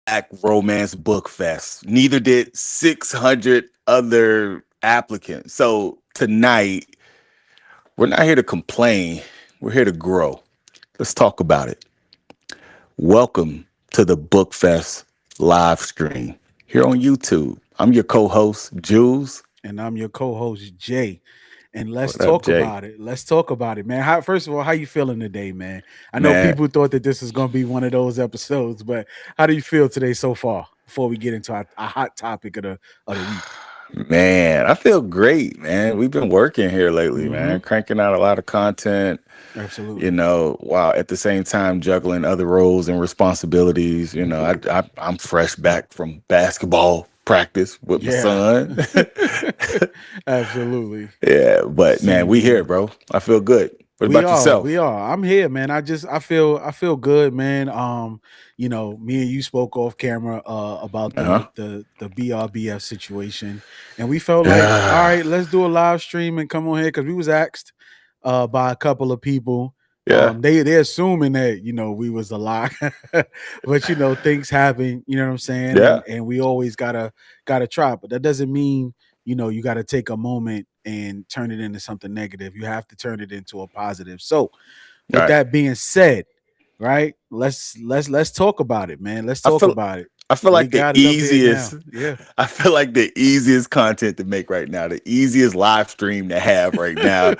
Black Romance Book Fest. Neither did 600 other applicants. So tonight, we're not here to complain. We're here to grow. Let's talk about it. Welcome to the Book Fest live stream here on YouTube. I'm your co-host, Jules. And I'm your co-host Jay. And let's What up, talk Jay? about it. Let's talk about it, man. First of all, how you feeling today, man? I know Man, people thought that this was going to be one of those episodes, but how do you feel today so far? Before we get into our hot topic of the week. man, I feel great, man. We've been working here lately, Mm-hmm. man, cranking out a lot of content, Absolutely. while at the same time juggling other roles and responsibilities. I'm fresh back from basketball practice with my Yeah. son. Absolutely. Yeah, but man, Same we here, here. bro. I feel good. What We about are, yourself? we are. I'm here, man. I feel good, man. Me and you spoke off camera about Uh-huh. the BRBF situation, and we felt like, all Yeah. right, let's do a live stream and come on here because we was asked by a couple of people. Yeah. They're assuming that we was a lie, but things happen. You know what I'm saying? Yeah. And we always gotta try, but that doesn't mean you got to take a moment and turn it into something negative. You have to turn it into a positive. So, All with right. that being said, right? Let's talk about it, man. Let's I talk feel about it. I feel We like the got it up here easiest now. Yeah. I feel like the easiest content to make right now, the easiest live stream to have right now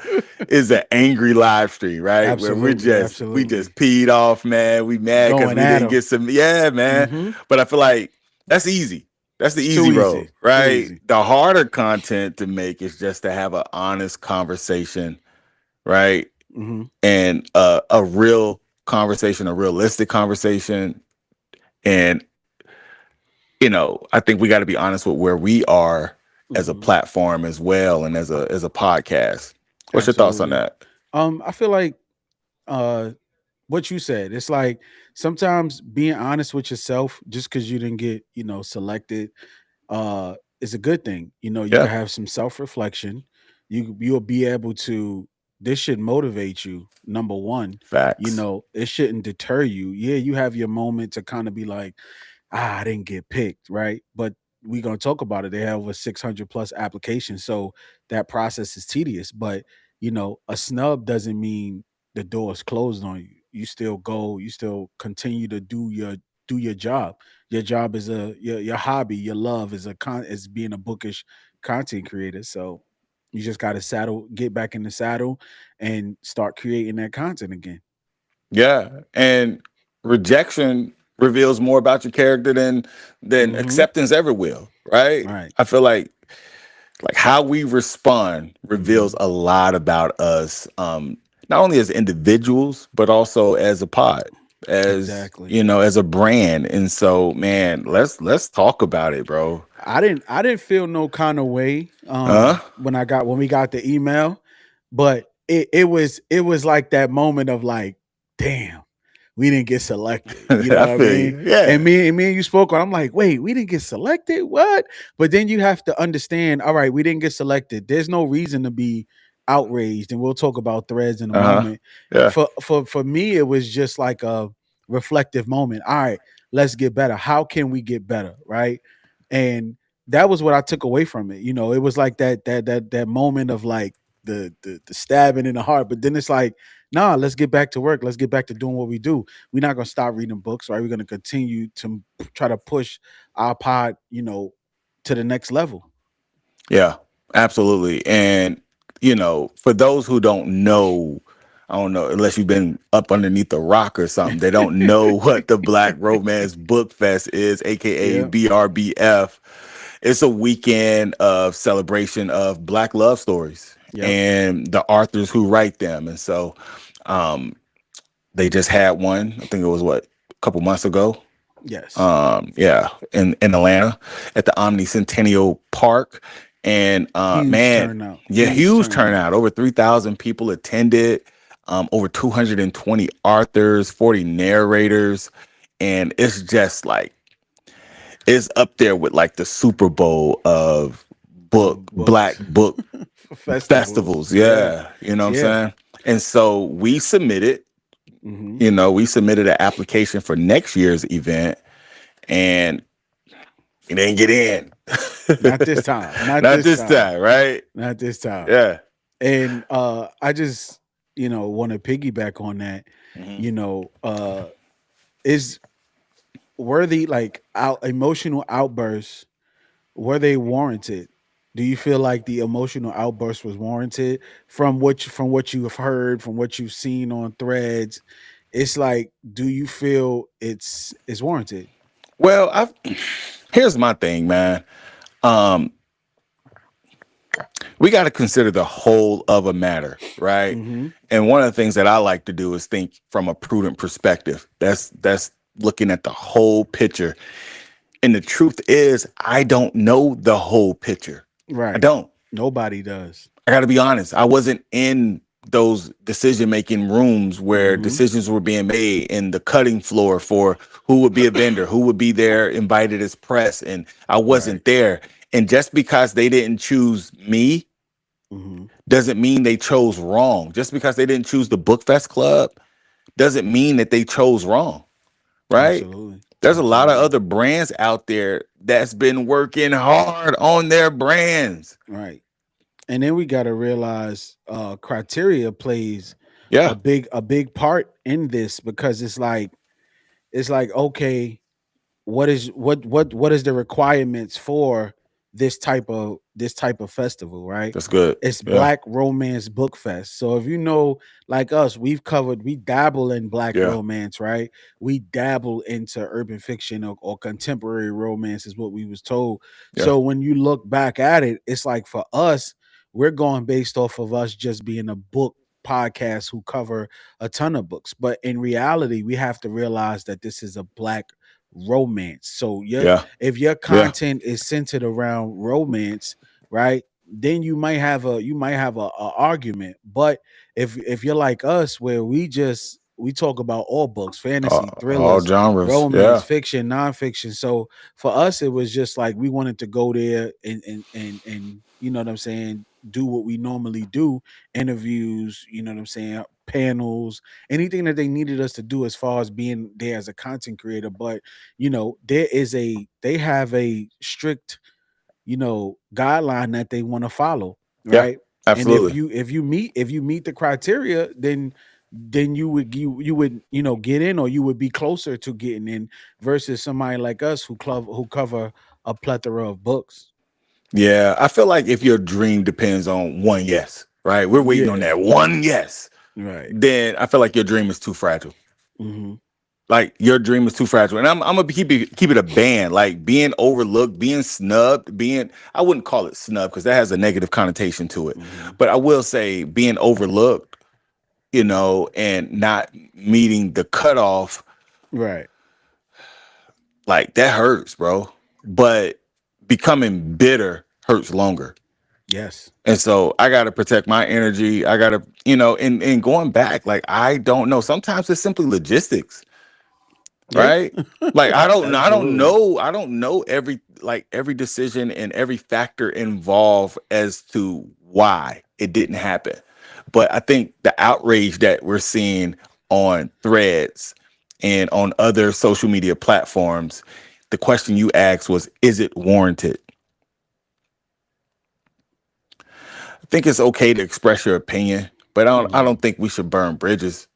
is an angry live stream, right? Where Absolutely, we absolutely. just peed off, man. We mad because Going we at didn't them. get some, yeah, man. Mm-hmm. But I feel like that's easy. That's the Too easy road, easy. Too right? easy. The harder content to make is just to have an honest conversation, right? Mm-hmm. And a real conversation, a realistic conversation. And I think we got to be honest with where we are as a Mm-hmm. platform as well, and as a podcast. What's your thoughts on Absolutely. that? I feel like uh what you said. It's like sometimes being honest with yourself just because you didn't get, selected, is a good thing. You can Yeah, have some self-reflection. You'll be able to this should motivate you, number one. facts. It shouldn't deter you. Yeah, you have your moment to kind of be like, I didn't get picked, right? But we're gonna talk about it. They have over 600 plus applications. So that process is tedious. But a snub doesn't mean the door is closed on you. You still go, you still continue to do your job. Your job is your hobby, your love is being a bookish content creator. So you just gotta get back in the saddle and start creating that content again. Yeah, and rejection reveals more about your character than Hmm. acceptance ever will. Right? Right. I feel like how we respond Hmm. reveals a lot about us, not only as individuals but also as a pod, as Exactly. as a brand. And so, man, let's talk about it, bro. I didn't feel no kind of way Huh? when we got the email, but it was like that moment of like, damn, we didn't get selected. You know I what I feel mean? you. And Yeah. me and you spoke on. I'm like, wait, we didn't get selected. What? But then you have to understand. All right, we didn't get selected. There's no reason to be outraged, and we'll talk about threads in a Uh-huh. moment. Yeah. For me, it was just like a reflective moment. All right, let's get better. How can we get better? Right? And that was what I took away from it. It was like that moment of like the stabbing in the heart. But then it's like, nah, let's get back to work. Let's get back to doing what we do. We're not gonna stop reading books, right? We're gonna continue to try to push our pod, to the next level. Yeah. Absolutely. And for those who don't know, I don't know, unless you've been up underneath a rock or something, they don't know what the Black Romance Book Fest is, aka Yeah. BRBF. It's a weekend of celebration of Black love stories Yep. and the authors who write them. And so um, they just had one, I think it was what, a couple months ago. Yes. Yeah, in Atlanta at the Omni Centennial Park. And Huge man, turnout. yeah, Huge huge turnout. turnout. Over 3,000 people attended, over 220 authors, 40 narrators. And it's just like, it's up there with like the Super Bowl of black Books. book Festivals. festivals. Yeah. Yeah. You know what I'm Yeah. saying? And so we submitted an application for next year's event. and he didn't get in. Not this time. Not Not this this time. time, right? Not this time. Yeah. And I just, want to piggyback on that. Hmm. You know, is worthy like emotional outbursts, were they warranted? Do you feel like the emotional outburst was warranted from what you have heard, from what you've seen on threads? It's like, do you feel it's warranted? Well, here's my thing, man. Um, we got to consider the whole of a matter, right? Mm-hmm. And one of the things that I like to do is think from a prudent perspective. That's looking at the whole picture. And the truth is, I don't know the whole picture. I Right. don't. Nobody does. I got to be honest. I wasn't in those decision making rooms where Mm-hmm. decisions were being made in the cutting floor for who would be a vendor, who would be there invited as press. And I Right. wasn't there. And just because they didn't choose me Mm-hmm. doesn't mean they chose wrong. Just because they didn't choose the Bookfest Club doesn't mean that they chose wrong, right? Absolutely. There's a lot of Absolutely. other brands out there that's been working hard on their brands. Right. And then we got to realize criteria plays Yeah, a big part in this, because it's like, okay, what is the requirements for this type of festival, right? that's good. It's Yeah, Black Romance Book Fest. So if you know, like us, we dabble in black yeah, romance, right? We dabble into urban fiction, or contemporary romance is what we was told. yeah, So when you look back at it, it's like, for us, we're going based off of us just being a book podcast who cover a ton of books. But in reality, we have to realize that this is a black romance. So yeah, if your yeah, content is centered around romance, right? Then you might have a argument. But if you're like us, where we talk about all books, fantasy, all thrillers, genres. romance, Yeah, fiction, nonfiction. So for us, it was just like we wanted to go there and you know what I'm saying, do what we normally do, interviews, you know what I'm saying, panels, anything that they needed us to do as far as being there as a content creator. But they have a strict, guideline that they want to follow, yeah, right? And absolutely. if you meet the criteria, then you would, get in, or you would be closer to getting in, versus somebody like us who cover a plethora of books. Yeah, I feel like if your dream depends on one yes, right? We're waiting on Yeah. that one yes. Right. Then I feel like your dream is too fragile. Hmm. Like your dream is too fragile, and I'm gonna keep it a band. Like being overlooked, being snubbed, being I wouldn't call it snub because that has a negative connotation to it, Hmm. but I will say being overlooked, and not meeting the cutoff, Right. like that hurts, bro. But becoming bitter hurts longer. Yes. And so I got to protect my energy. I got to, and going back, like, I don't know. Sometimes it's simply logistics, Yeah. right? Like, Absolutely. I don't know every decision and every factor involved as to why it didn't happen. But I think the outrage that we're seeing on threads and on other social media platforms, the question you asked was, is it warranted? I think it's okay to express your opinion, but I Hmm. don't think we should burn bridges.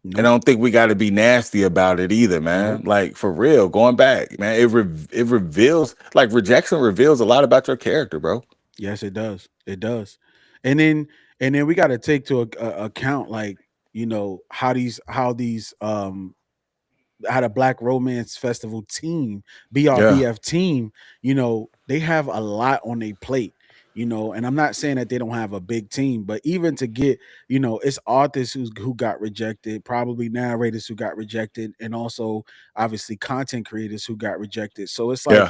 And I Nope. don't think we got to be nasty about it either, man. Nope. Like for real, going back, man, it reveals like rejection reveals a lot about your character, bro. Yes, it does. It does. And then we got to take to account, like, how the Black Romance Festival team, Yeah, BRBF team, they have a lot on their plate. And I'm not saying that they don't have a big team, but even to get, it's authors who got rejected, probably narrators who got rejected, and also obviously content creators who got rejected. So it's like, yeah.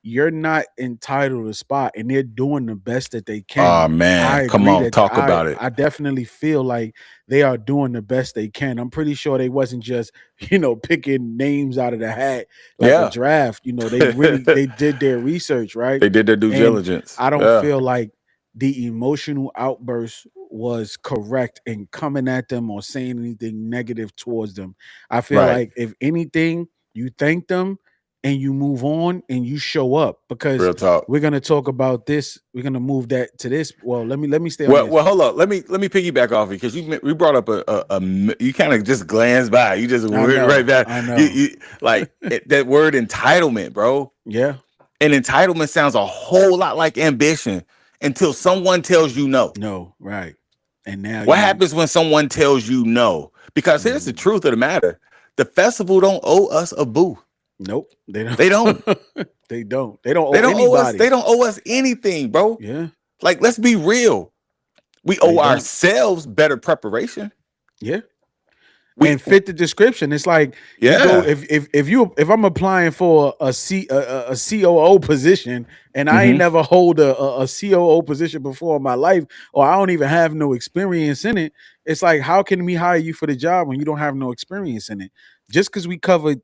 you're not entitled to spot, and they're doing the best that they Oh can. I man, come agree on, that talk about it. I definitely feel like they are doing the best they can. I'm pretty sure they wasn't just, picking names out of the hat like a Yeah, draft. They did their research, right? they did their due And diligence. I don't Yeah, feel like the emotional outburst was correct in coming at them or saying anything negative towards them. I feel right. like, if anything, you thank them and you move on and you show up, because Real talk. we're gonna talk about this. We're gonna move that to this. Well, let me stay on Well, this. hold on. Let me piggyback off you because we brought up you kind of just glanced by. You just I went right know, back. I You, know. you that word entitlement, bro. Yeah, And entitlement sounds a whole lot like ambition until someone tells you no. no, right. And now What you, happens when someone tells you no? Because here's the mm, truth of the matter: the festival don't owe us a boo. nope, they They don't. don't. They don't. They don't They owe don't owe us. They anybody. don't owe us anything, bro. Yeah, Like, let's be real. We they owe don't. ourselves better preparation. Yeah. We, And fit the description. It's like you go, yeah. if I'm applying for a COO position, and I ain't Hmm. never hold a COO position before in my life, or I don't even have no experience in it. It's like, how can we hire you for the job when you don't have no experience in it? Just because we covered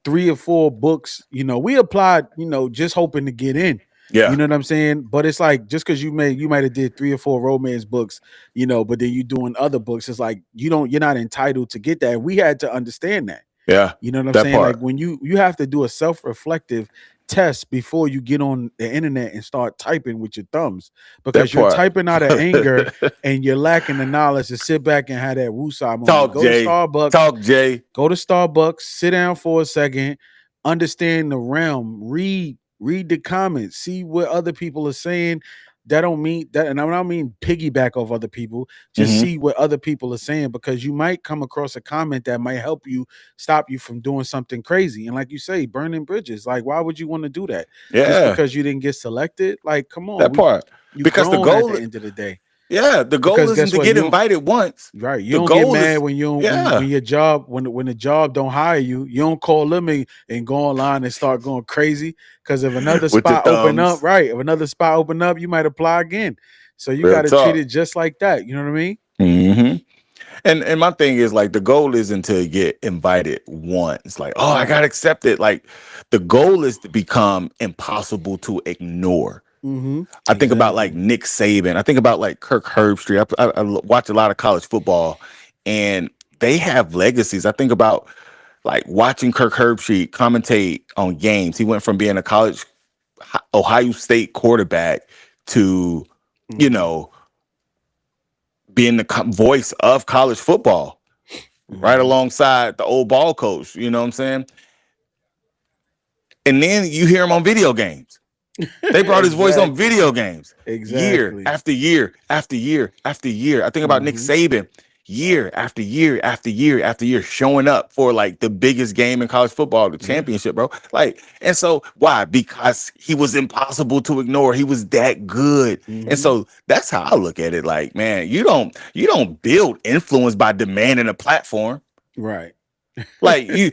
3 or 4 books, we applied, just hoping to get in. You Yeah. know what I'm saying? But it's like, just because you might have did 3 or 4 romance books, but then you doing other books, it's like you're not entitled to get that. We had to understand that. Yeah. You know what I'm That saying? Like, part. when you have to do a self-reflective test before you get on the internet and start typing with your thumbs, That because you're part. typing out of anger and you're lacking the knowledge to sit back and have that woosah moment. Talk, Go to Jay. Starbucks, Talk, Jay. sit down for a second, understand the realm, read the comments, see what other people are saying. That don't mean that, and I don't mean piggyback off other people. Just Hmm. see what other people are saying, because you might come across a comment that might help you stop you from doing something crazy. And like you say, burning bridges. Like, why would you want to do that just Yeah. because you didn't get selected? Like, come on, That part. you Because the grown at goal, the end of the day. yeah, the goal Because isn't guess to what? get You don't. invited once. Right. You The don't get goal mad is, when you don't, yeah, when your job, when the job don't hire you. You don't call them and go online and start going crazy. Because if another with your spot open up, thumbs. right? If another spot open up, you might apply again. So you Real got to treat it talk. just like that. You know what I mean? Hmm. And my thing is like the goal isn't to get invited once. Like, oh, I Right. got accepted. Like the goal is to become impossible to ignore. Mm-hmm. I think about like Exactly. Nick Saban. I think about like Kirk Herbstreit. I watch a lot of college football, and they have legacies. I think about like watching Kirk Herbstreit commentate on games. He went from being a college Ohio State quarterback to, you Mm-hmm. know, being the voice of college football, right Mm-hmm. alongside the old ball coach. You know what I'm saying? And then you hear him on video games. They brought his voice on Exactly. video games year Exactly. after year after year after year. I think about Nick Mm-hmm. Saban year after year after year after year showing up for like the biggest game in college football, the Yeah. championship, bro. Like, and so why? Because he was impossible to ignore. He was that good. And Mm-hmm. so that's how I look at it. Like, man, you don't build influence by demanding a platform. Right. Like you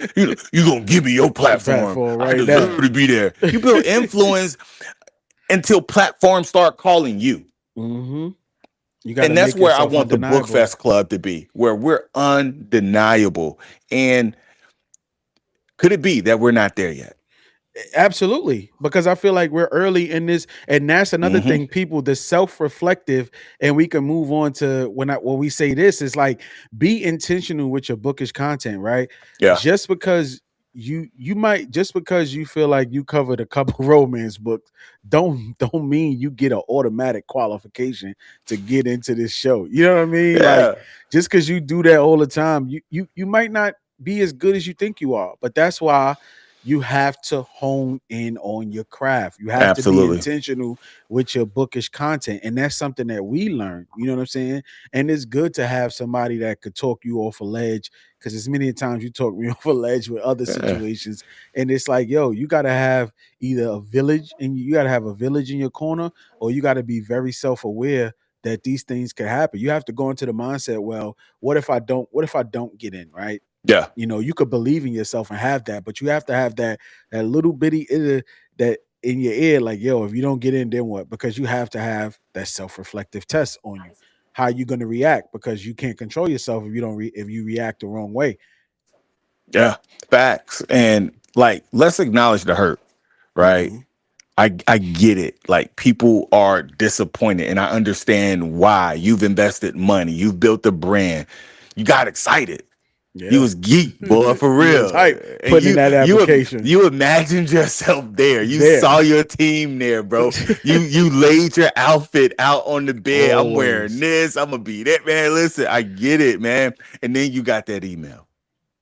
gonna give me your The platform. platform I right now. deserve to be there. You build influence until platforms start calling you. Mm-hmm. You got to And that's make where I yourself want the undeniable. Bookfest Club to be, where we're undeniable. And could it be that we're not there yet? Absolutely, because I feel like we're early in this, and that's another Hmm. thing. People, the self-reflective, and we can move on to when we say this is like, be intentional with your bookish content, right? Yeah. Just because you might, just because you feel like you covered a couple romance books, don't mean you get an automatic qualification to get into this show. You know what I mean? Like, Yeah. just because you do that all the time, you might not be as good as you think you are. But that's why you have to hone in on your craft. You have to be Absolutely. intentional with your bookish content. And that's something that we learn. You know what I'm saying? And it's good to have somebody that could talk you off a ledge. Because as many times you talk me off a ledge with other Yeah. situations. And it's like, yo, you gotta have either a village, and you gotta have a village in your corner, or you gotta be very self-aware that these things could happen. You have to go into the mindset, well, what if I don't get in, right? Yeah. You could believe in yourself and have that, but you have to have that little bitty that in your ear, like, yo, if you don't get in, then what? Because you have to have that self-reflective test on you. How you going to react? Because you can't control yourself if you don't if you react the wrong way. Yeah. Facts. And like, let's acknowledge the hurt, right? Hmm. I get it. Like people are disappointed, and I understand why. You've invested money, you've built a brand, you got excited. You Yeah. was geek, boy, for You was real. hype And putting in that application you imagined yourself there. You there. saw your team there, bro. You laid your outfit out on the bed. I'm wearing Always. this. I'm gonna be that man. Listen, I get it, man. And then you got that email.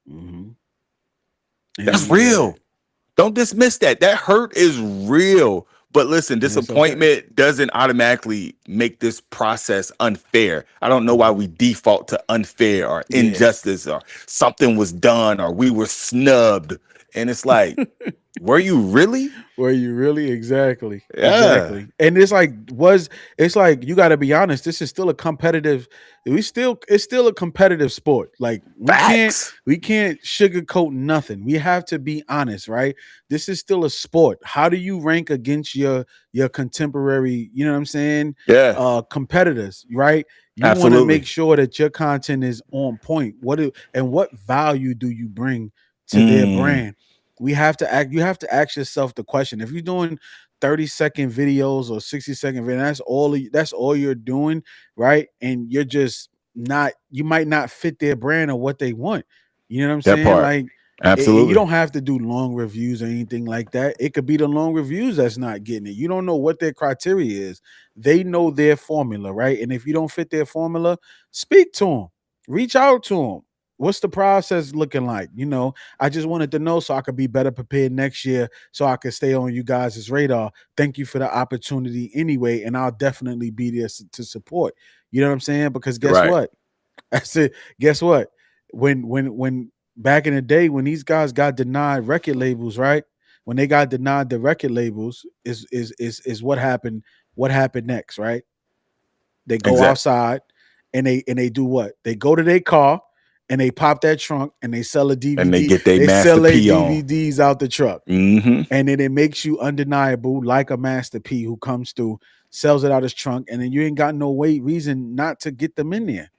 Hmm. And That's then yeah, real. Don't dismiss that. That hurt is real. But listen, and it's okay. disappointment doesn't automatically make this process unfair. I don't know why Hmm. we default to unfair or Yeah. injustice or something was done or we were snubbed. And it's like, were you really? Were you really? Exactly. Yeah. Exactly. And it's like it's like you got to be honest, this is still a competitive it's still a competitive sport. Like Facts. we can't sugarcoat nothing. We have to be honest, right? This is still a sport. How do you rank against your contemporary, you know what I'm saying? Yeah. Competitors, right? You want to make Absolutely. sure that your content is on point. And what value do you bring to their Mm, brand? You have to ask yourself the question. If you're doing 30-second videos or 60-second videos, that's all you're doing, right? And you're just not you might not fit their brand or what they want. You know what I'm that saying? part. Like you Absolutely. don't have to do long reviews or anything like that. It could be the long reviews that's not getting it. You don't know what their criteria is. They know their formula, right? And if you don't fit their formula, speak to them, reach out to them. What's the process looking like? I just wanted to know so I could be better prepared next year so I could stay on you guys' radar. Thank you for the opportunity anyway. And I'll definitely be there to support. You know what I'm saying? Because guess Right. what? I said, guess what? When back in the day when these guys got denied record labels, right? When they got denied the record labels, is what happened next, right? They go Exactly. outside and they do what? They go to their car and they pop that trunk and they sell a And they DVD. get their They sell master their P on. DVDs out the truck. Mm-hmm. And then it makes you undeniable, like a Master P who comes through, sells it out his trunk, and then you ain't got no way reason not to get them in there.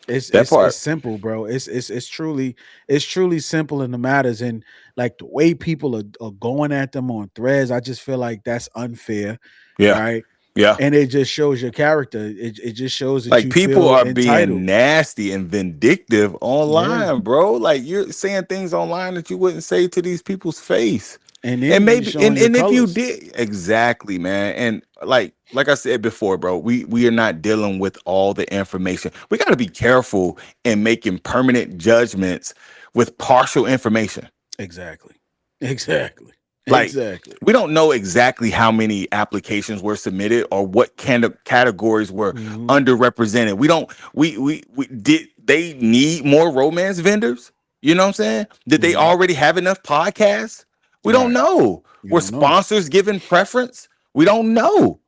It's That it's it's part. simple, bro. It's truly simple in the matters, and like the way people are going at them on threads, I just feel like that's unfair, Yeah. right? Yeah. And it just shows your character. It just shows that Like you people feel are entitled. being nasty and vindictive Yeah, online, bro. Like you're saying things online that you wouldn't say to these people's face. and then And you maybe showing your and if you colors. did exactly, man. And like I said before, bro, we are not dealing with all the information. We got to be careful in making permanent judgments with partial information. Exactly, exactly, Like exactly. we don't know exactly how many applications were submitted or what kind of categories were Hmm. underrepresented. We don't we did they need more romance vendors? You know what I'm saying? Did they Hmm. already have enough podcasts? We don't Right. know. You Were don't know. sponsors given preference? We don't know.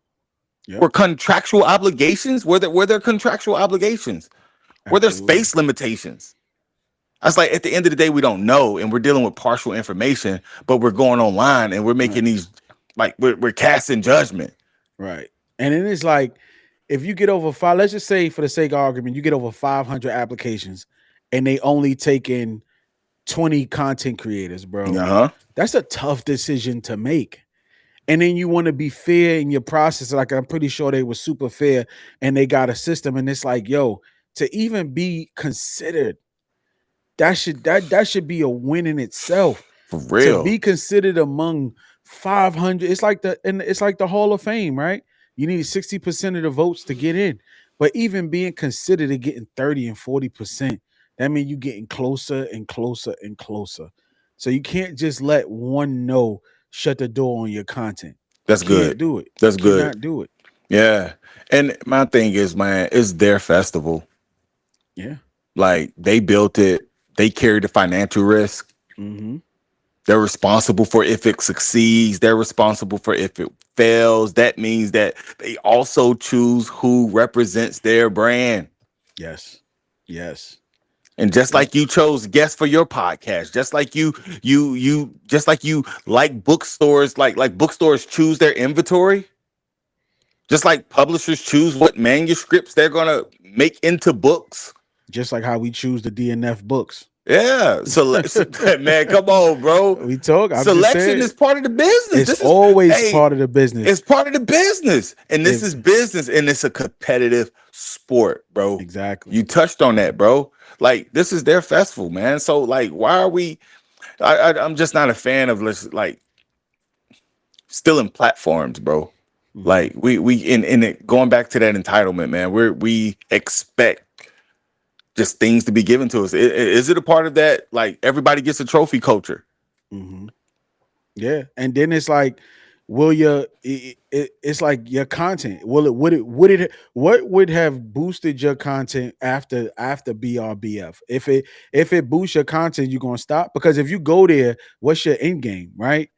Yep. Were contractual obligations? Were there contractual obligations? Were there Absolutely. space limitations? I was like, at the end of the day, we don't know, and we're dealing with partial information, but we're going online and we're making Right. these like we're casting judgment. Right. And then it's like if you get over five, let's just say for the sake of argument, you get over 500 applications and they only take in 20 content creators, bro. Uh-huh. That's a tough decision to make. And then you want to be fair in your process. Like I'm pretty sure they were super fair and they got a system. And it's like, yo, to even be considered, that should be a win in itself. For To real. be considered among 500, it's like the Hall of Fame, right? You need 60% of the votes to get in. But even being considered to getting 30 and 40%, that means you're getting closer and closer and closer. So you can't just let one no shut the door on your content. You That's can't good. do it. You That's good. cannot do it. Yeah. And my thing is, man, it's their festival. Yeah. Like they built it, they carry the financial risk. Mm-hmm. They're responsible for if it succeeds, they're responsible for if it fails. That means that they also choose who represents their brand. Yes. Yes. And just Yep. like you chose guests for your podcast, just like just like you like bookstores, like bookstores choose their inventory, just like publishers choose what manuscripts they're gonna make into books. Just like how we choose the DNF books. Yeah. So, man, come on, bro. We talk. I'm just Selection saying is part of the business. it's This is, always hey, part of the business. it's part of the business. And this If is business and it's a competitive sport, bro. exactly. You touched on that, bro. Like, this is their festival, man. So, like, why are we, I'm just not a fan of, like, stealing platforms, bro. Hmm. Like, we, in it, going back to that entitlement, man, we expect just things to be given to us. Is it a part of that? Like, everybody gets a trophy culture. Hmm. Yeah, and then it's like, will your it's like your content. Will it what would have boosted your content after BRBF? If it boosts your content, you're gonna stop because if you go there, what's your end game, right?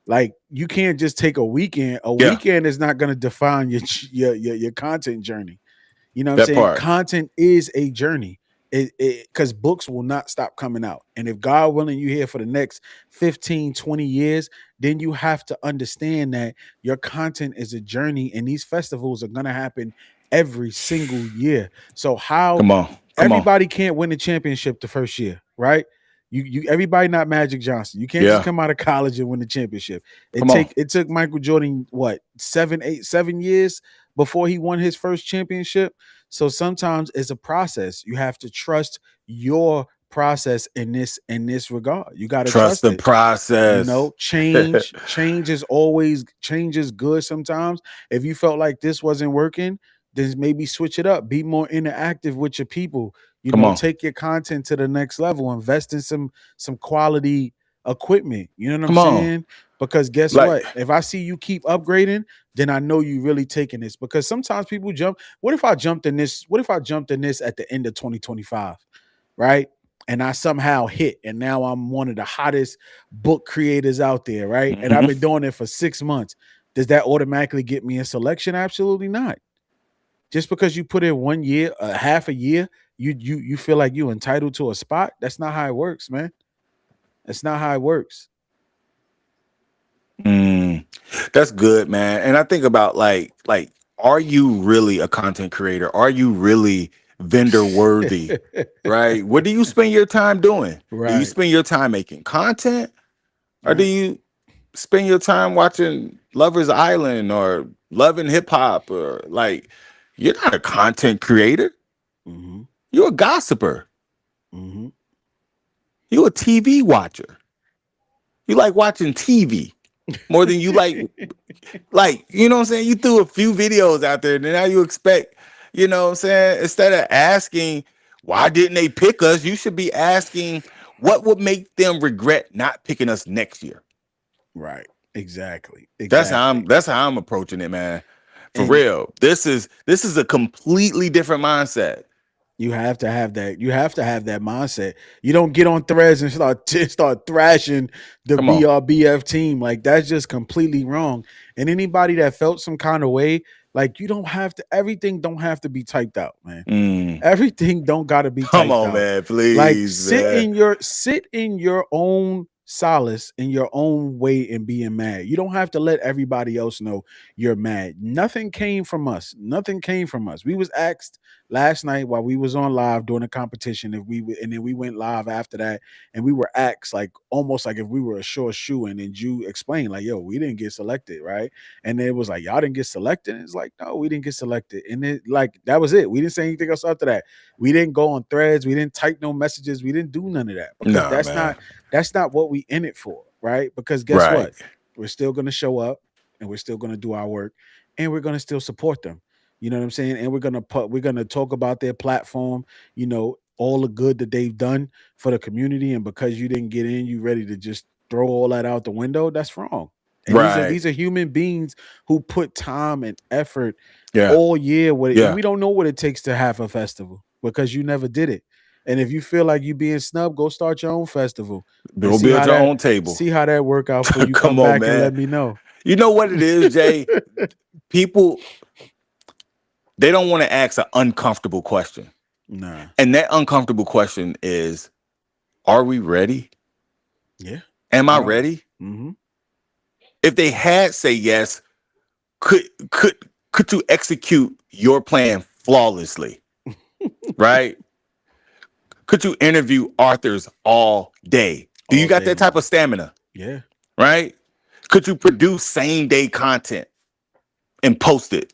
Like you can't just take a weekend. A Yeah, weekend is not gonna define your content journey. You know what I'm that saying? part. Content is a journey. It because books will not stop coming out. And if God willing you here for the next 15, 20 years, then you have to understand that your content is a journey and these festivals are gonna happen every single year. So how Come on, come on. everybody can't win the championship the first year, right? You everybody not Magic Johnson. You can't just Yeah, come out of college and win the championship. come on. It took Michael Jordan what 7 years before he won his first championship. So sometimes it's a process. You have to trust your process in this regard. You got to Trust trust the it. You process. know, change is always change is good sometimes. If you felt like this wasn't working, then maybe switch it up. Be more interactive with your people. You Come know, on, take your content to the next level. Invest in some quality equipment. You know what I'm come on. saying? Because guess Like, what? If I see you keep upgrading, then I know you really taking this. Because sometimes people jump. What if I jumped in this? What if I jumped in this at the end of 2025, right? And I somehow hit, and now I'm one of the hottest book creators out there, right? And I've mhm. been doing it for 6 months. Does that automatically get me a selection? Absolutely not. Just because you put in 1 year, half a year, you feel like you entitled to a spot. That's not how it works, man. That's not how it works. Mm, that's good, man. And I think about are you really a content creator? Are you really vendor worthy? Right? What do you spend your time doing? Do you Right, spend your time making content, or do right. you spend your time watching Lovers Island or Love and Hip Hop? Or like, you're not a content creator. Hmm. You're a gossiper. Hmm. You're a TV watcher. You like watching TV more than you like, you know what I'm saying? You threw a few videos out there, and now you expect, you know what I'm saying? Instead of asking, why didn't they pick us? You should be asking, what would make them regret not picking us next year? Right. Exactly. Exactly. That's how I'm approaching it, man. For And real. This is a completely different mindset. you have to have that. You have to have that mindset. You don't get on threads and start thrashing the Come on. BRBF team. Like that's just completely wrong. And anybody that felt some kind of way, like you don't have to. Everything don't have to be typed out, man. Mm. Everything don't got to be Come typed on, out. man. Like Please, man. sit in your own solace in your own way and being mad. You don't have to let everybody else know you're mad. Nothing came from us. Nothing came from us. We was asked last night while we was on live during a competition if and then we went live after that and we were asked like almost like if we were a sure shoe and you explained like yo we didn't get selected, right? And then it was like y'all didn't get selected, and it's like no we didn't get selected, and it like that was it. We didn't say anything else after that. We didn't go on threads, we didn't type no messages, we didn't do none of that because Nah, man. that's not what we in it for, right? Because guess Right. what? We're still going to show up and we're still going to do our work and we're going to still support them. You know what I'm saying? And we're going to talk about their platform, all the good that they've done for the community, and because you didn't get in, you ready to just throw all that out the window. That's wrong. And these are Right. these are human beings who put time and effort Yeah. all year with it. And Yeah. we don't know what it takes to have a festival because you never did it. And if you feel like you being snubbed, go start your own festival and Go build your own table. see how that work out for you. Come Come on, back and man. let me know. You know what it is, Jay? People, they don't want to ask an uncomfortable question. Nah. And that uncomfortable question is, are we ready? Yeah. Am I I don't. ready? Mm-hmm. If they had say yes, could could could you execute your plan flawlessly? Right? Could you interview authors all day? Do you all got day that type long. of stamina? Yeah, Right? Could you produce same day content and post it?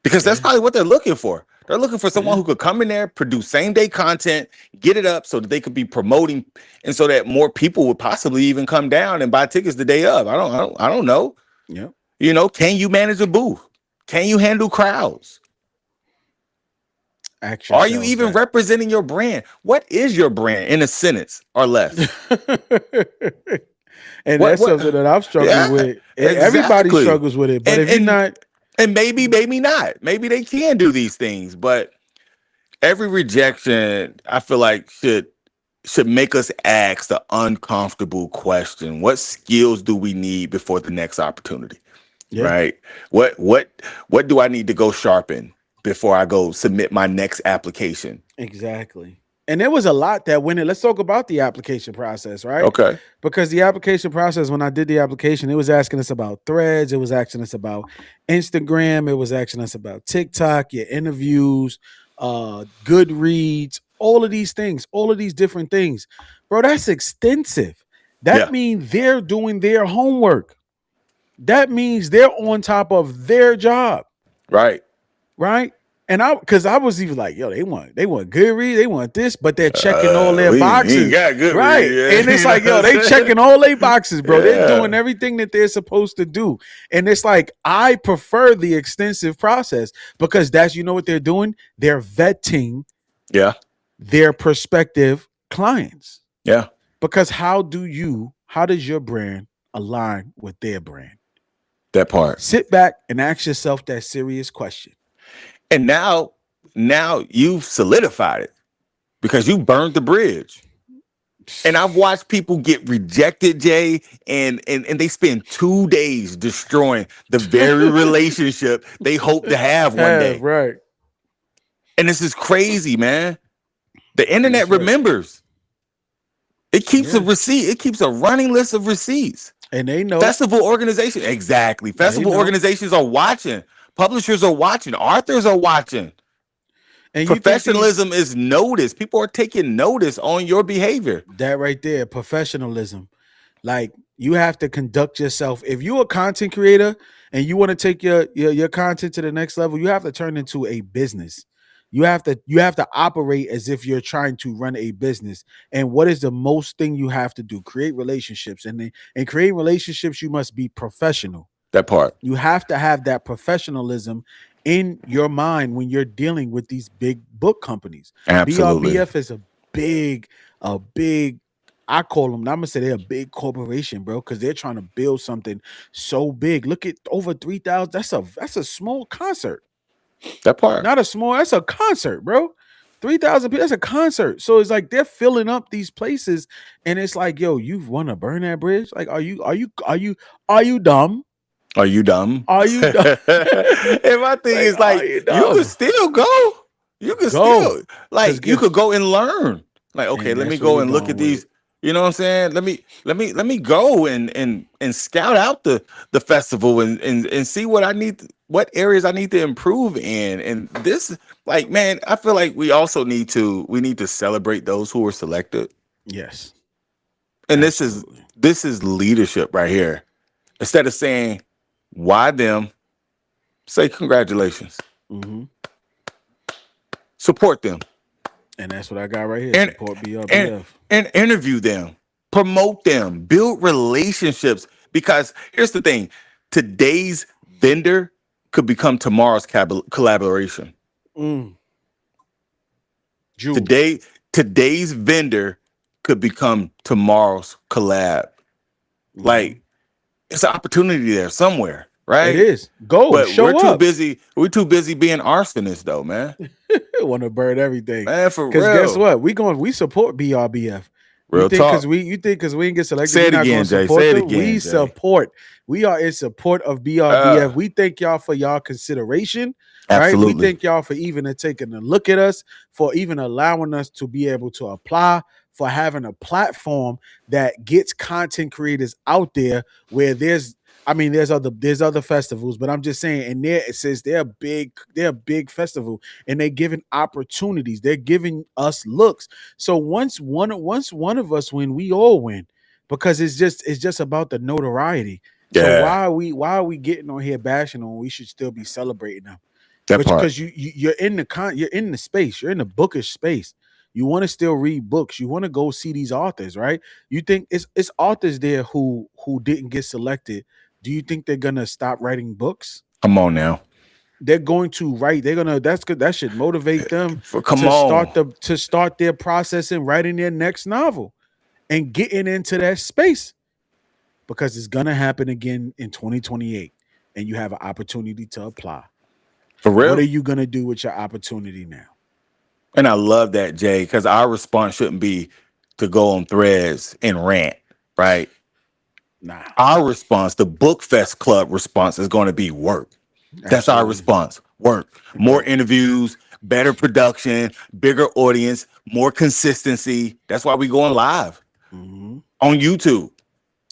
Because that's yeah, probably what they're looking for. They're looking for someone yeah, who could come in there, produce same day content, get it up so that they could be promoting, and so that more people would possibly even come down and buy tickets the day of. I don't know. yeah. You know, can you manage a booth? Can you handle crowds? Ask Are you yourselves even that. representing your brand? What is your brand in a sentence or less? And What that's what something that I'm struggling Yeah, with. Everybody exactly. struggles with it, but And if you're and not, and maybe not. Maybe they can do these things, but every rejection I feel like should make us ask the uncomfortable question. What skills do we need before the next opportunity? yeah, Right? What do I need to go sharpen before I go submit my next application? exactly. And there was a lot that went in. Let's talk about the application process, right? Okay. Because the application process, when I did the application, it was asking us about threads, it was asking us about Instagram, it was asking us about TikTok, your interviews, Goodreads, all of these things, all of these different things. Bro, that's extensive. That Yeah. means they're doing their homework. That means they're on top of their job, Right. right? And because I was even like, yo, they want Goodreads, they want this, but they're checking all their We ain't boxes, got good right? read, And yeah. it's You know like, what yo, I'm they saying? checking all their boxes, bro. They're doing Yeah. everything that they're supposed to do, and it's like I prefer the extensive process because that's you know what they're doing? They're vetting Yeah. their prospective clients. Yeah. Because how does your brand align with their brand? That part. Sit back and ask yourself that serious question. And now you've solidified it because you burned the bridge. And I've watched people get rejected, Jay, and they spend 2 days destroying the very relationship they hope to have one Have day. right. And this is crazy, man. The internet That's right. remembers. It keeps a Yeah. receipt. It keeps a running list of receipts. And they know. Festival organization, exactly. They Festival know. organizations are watching. Publishers are watching. Authors are watching. And you think these Professionalism is noticed. People are taking notice on your behavior. that right there, professionalism. Like you have to conduct yourself. If you're a content creator and you want to take your content to the next level, you have to turn into a business. You have to operate as if you're trying to run a business. And what is the most thing you have to do? Create relationships. And create relationships, you must be professional. That part. You have to have that professionalism in your mind when you're dealing with these big book companies. Absolutely. BRBF is a big, I call them, I'm gonna say they're a big corporation, bro, because they're trying to build something so big. Look at over 3,000. That's a small concert. That part. Not a small, that's a concert, bro. 3,000 people, that's a concert. So it's like they're filling up these places, and it's like, yo, you want to burn that bridge? Like, are you dumb? Are you dumb? Are you dumb? And my thing Like, is are like, you you could dumb? still go. You could Go. still Cause like you get could go and learn. Like, okay, and let me that's where go we and look going at with it. these. You know what I'm saying? Let me go and scout out the festival and see what I need, what areas I need to improve in. And this, like, man, I feel like we need to celebrate those who were selected. Yes, And absolutely. this is leadership right here. Instead of saying why them, say congratulations. Hmm. Support them And that's what I got right here. and Support and BRBF. and interview them, promote them, build relationships. Because here's the thing: today's vendor could become tomorrow's collaboration. Mm, Jew. Today, today's vendor could become tomorrow's collab. Hmm. Like it's an opportunity there somewhere, It right? is. Go But we're show too up. busy. We're too busy being arsonists, though, man. Want to burn everything. Man, for Cause guess real. what? We support BRBF. Real talk. You think because we didn't get selected, Say we're it not going again, to Jay. support Say it them. We again, Jay. support. We are in support of BRBF. Uh, We thank y'all for y'all consideration, right? We absolutely. thank y'all for even taking a look at us, for even allowing us to be able to apply, for having a platform that gets content creators out there where there's I mean, there's other festivals, but I'm just saying, and there it says they're a big festival, and they're giving opportunities. They're giving us looks. So once one of us win, we all win, because it's just about the notoriety. So Yeah, why are we getting on here bashing on? We should still be celebrating them. that But part. because you're in the space, you're in the bookish space. You want to still read books. You want to go see these authors, right? You think it's authors there who didn't get selected. Do you think they're gonna stop writing books? Come on now. They're going to write. They're gonna. That's good. That should motivate them Come to on. start their process in writing their next novel and getting into that space, because it's gonna happen again in 2028, and you have an opportunity to apply. For What are real. you gonna do with your opportunity now? And I love that, Jay, because our response shouldn't be to go on threads and rant, right? Nah, Our response, the Bookfest Club response, is going to be work. That's our absolutely response. Work. More work. interviews, better production, bigger audience, more consistency. That's why we going live Hmm. on YouTube,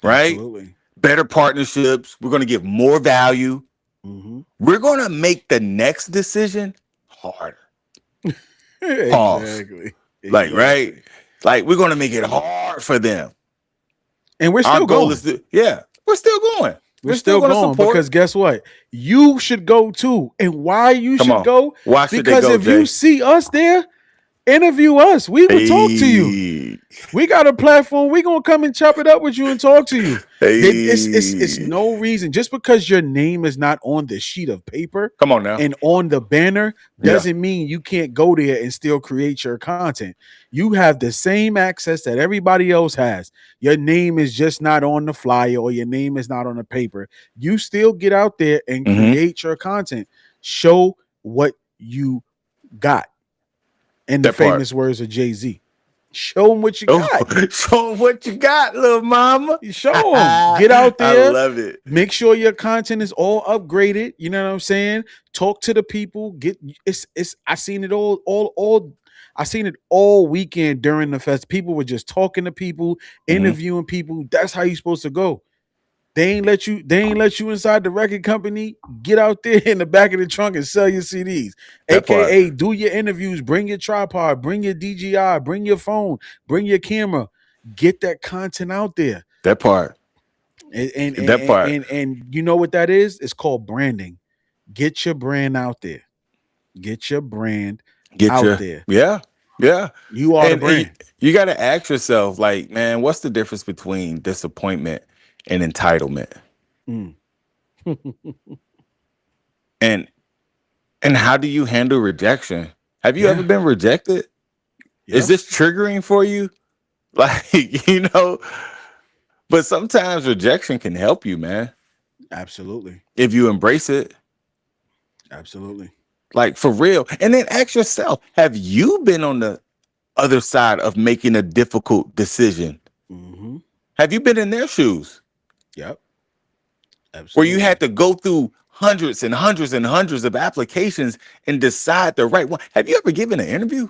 right? Absolutely. Better partnerships. We're going to give more value. Hmm. We're going to make the next decision harder. Pause. Exactly. Like, right? Exactly. Like, we're going to make it hard for them. And we're Our still goal is going. to, yeah, we're still going. We're We're still still going to going, because support. guess what? You should go too. And why you Come should on. go? Why should they Because go, if you Jay? see us there, interview us. We would talk to you. Hey, We got a platform. We gonna come and chop it up with you and talk to you. It's hey. no reason, just because your name is not on the sheet of paper Come on now. and on the banner Yeah. doesn't mean you can't go there and still create your content. You have the same access that everybody else has. Your name is just not on the flyer, or your name is not on the paper. You still get out there and Mm-hmm. create your content. Show what you got. In the That part. famous words of Jay-Z. Show them what you Oh, got. show 'em what you got, little mama. You show them. Get out I there. love it. Make sure your content is all upgraded. You know what I'm saying? Talk to the people. It's I seen it all I seen it all weekend during the fest. People were just talking to people, Mm-hmm. interviewing people. That's how you supposed to go. They ain't let you inside the record company. Get out there in the back of the trunk and sell your CDs. That part. AKA do your interviews, bring your tripod, bring your DJI, bring your phone, bring your camera. Get that content out there. That part. And and That and, part. and, and you know what that is? It's called branding. Get your brand out there. Get your brand Get out your, there. yeah. Yeah. You are the And brand. you got to ask yourself, like, man, what's the difference between disappointment and entitlement? Mm. And how do you handle rejection? Have you ever Yeah. been rejected? Is Yeah. this triggering for you? Like, you know, but sometimes rejection can help you, man, Absolutely. if you embrace it. Absolutely. Like, for real. And then ask yourself, have you been on the other side of making a difficult decision? Hmm. Have you been in their shoes Yep. where you Absolutely. had to go through hundreds and hundreds and hundreds of applications and decide the right one? Have you ever given an interview,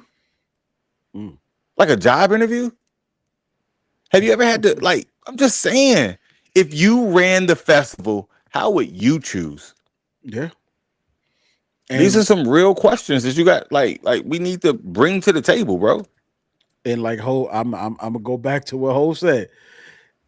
Mm. like a job interview? Have you ever had to, like, I'm just saying, if you ran the festival, how would you choose? Yeah. These are And some real questions that you got, like we need to bring to the table, bro. like Ho, I'm gonna go back to what Ho said.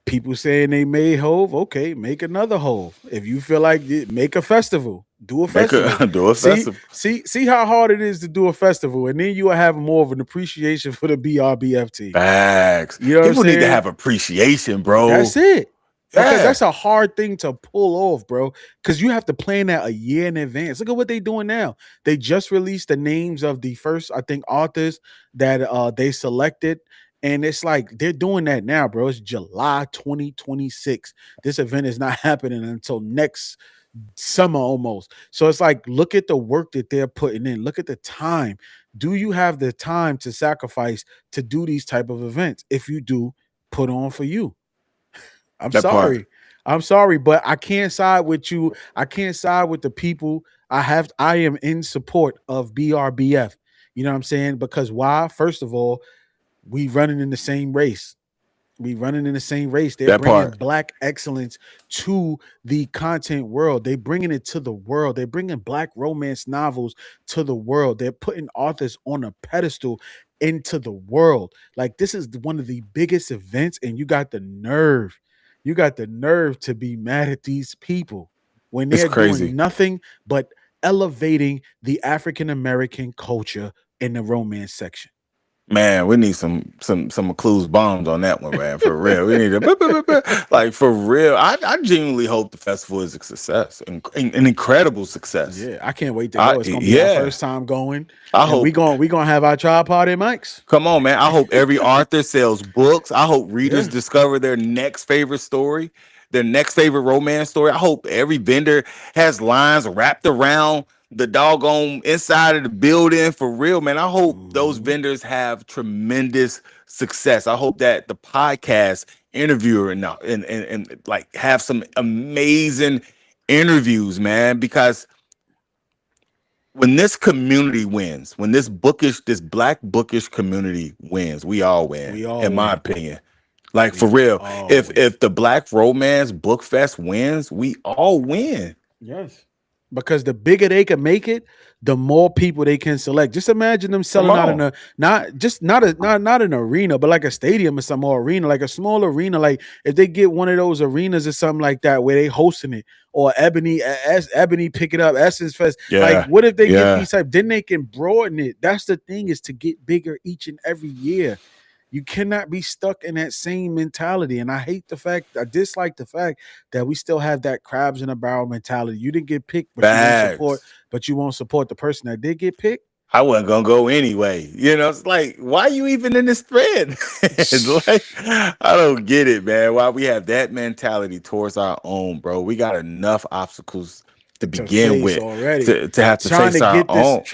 People saying they made Hove, okay, make another Hove. If you feel like it, make a festival, do a Make festival. a do a See, festival. see how hard it is to do a festival, and then you will have more of an appreciation for the BRBF team. Facts. You know what I'm People need to saying? have appreciation, bro. That's it. Because Yeah. that's a hard thing to pull off, bro. Because you have to plan that a year in advance. Look at what they're doing now. They just released the names of the first, I think, authors that they selected. And it's like they're doing that now, bro. It's July 2026. This event is not happening until next summer almost. So it's like, look at the work that they're putting in. Look at the time. Do you have the time to sacrifice to do these type of events? If you do, put on for you. I'm That part. sorry. I'm sorry, but I can't side with you. I can't side with the people. I am in support of BRBF. You know what I'm saying? Because why? First of all, we running in the same race. We running in the same race. They're That bringing part. black excellence to the content world. They bringing it to the world. They're bringing black romance novels to the world. They're putting authors on a pedestal into the world. Like this is one of the biggest events, and you got the nerve to be mad at these people when It's they're crazy. doing nothing but elevating the African American culture in the romance section. Man, we need some clues bombs on that one, man. For real, we need to like for real. I genuinely hope the festival is a success, an incredible success. Yeah, I can't wait to go. It's gonna be our Yeah, first time going, I and we hope. going we gonna have our tripod and mics. Come on, man. I hope every author sells books. I hope readers Yeah. discover their next favorite story, their next favorite romance story. I hope every vendor has lines wrapped around the doggone inside of the building for real, man. I hope those Mhm. vendors have tremendous success. I hope that the podcast interviewer and like have some amazing interviews, man, because when this community wins, when this black bookish community wins, we all win, We all in my win. opinion. Like for We real. all If win. the Black Romance Book Fest wins, we all win. Yes. Because the bigger they can make it, the more people they can select. Just imagine them Come selling out in on. a not an arena, but like a stadium or some more arena, like a small arena. Like if they get one of those arenas or something like that where they hosting it, or Ebony pick it up, Essence Fest. Like Yeah. what if they get Yeah. these type? Then they can broaden it. That's the thing, is to get bigger each and every year. You cannot be stuck in that same mentality. And I dislike the fact that we still have that crabs in a barrel mentality. You didn't get picked, Bags. but you won't support the person that did get picked. I wasn't gonna go anyway. It's like, why you even in this thread? It's like, I don't get it, man. Why we have that mentality towards our own, bro? We got enough obstacles to To begin face with already. to have to Trying face to our get own.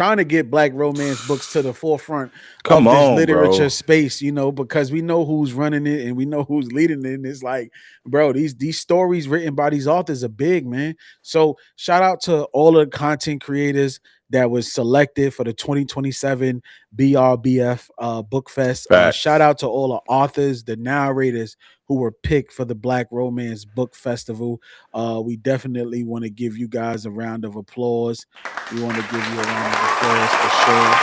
black romance books to the forefront Come of this on, literature bro. space, because we know who's running it and we know who's leading it. And it's like, bro, these stories written by these authors are big, man. So shout out to all of the content creators that was selected for the 2027 BRBF Book Fest. Shout Facts. out to all the authors, the narrators who were picked for the Black Romance Book Festival. We definitely want to give you guys a round of applause. We want to give you a round of applause for sure.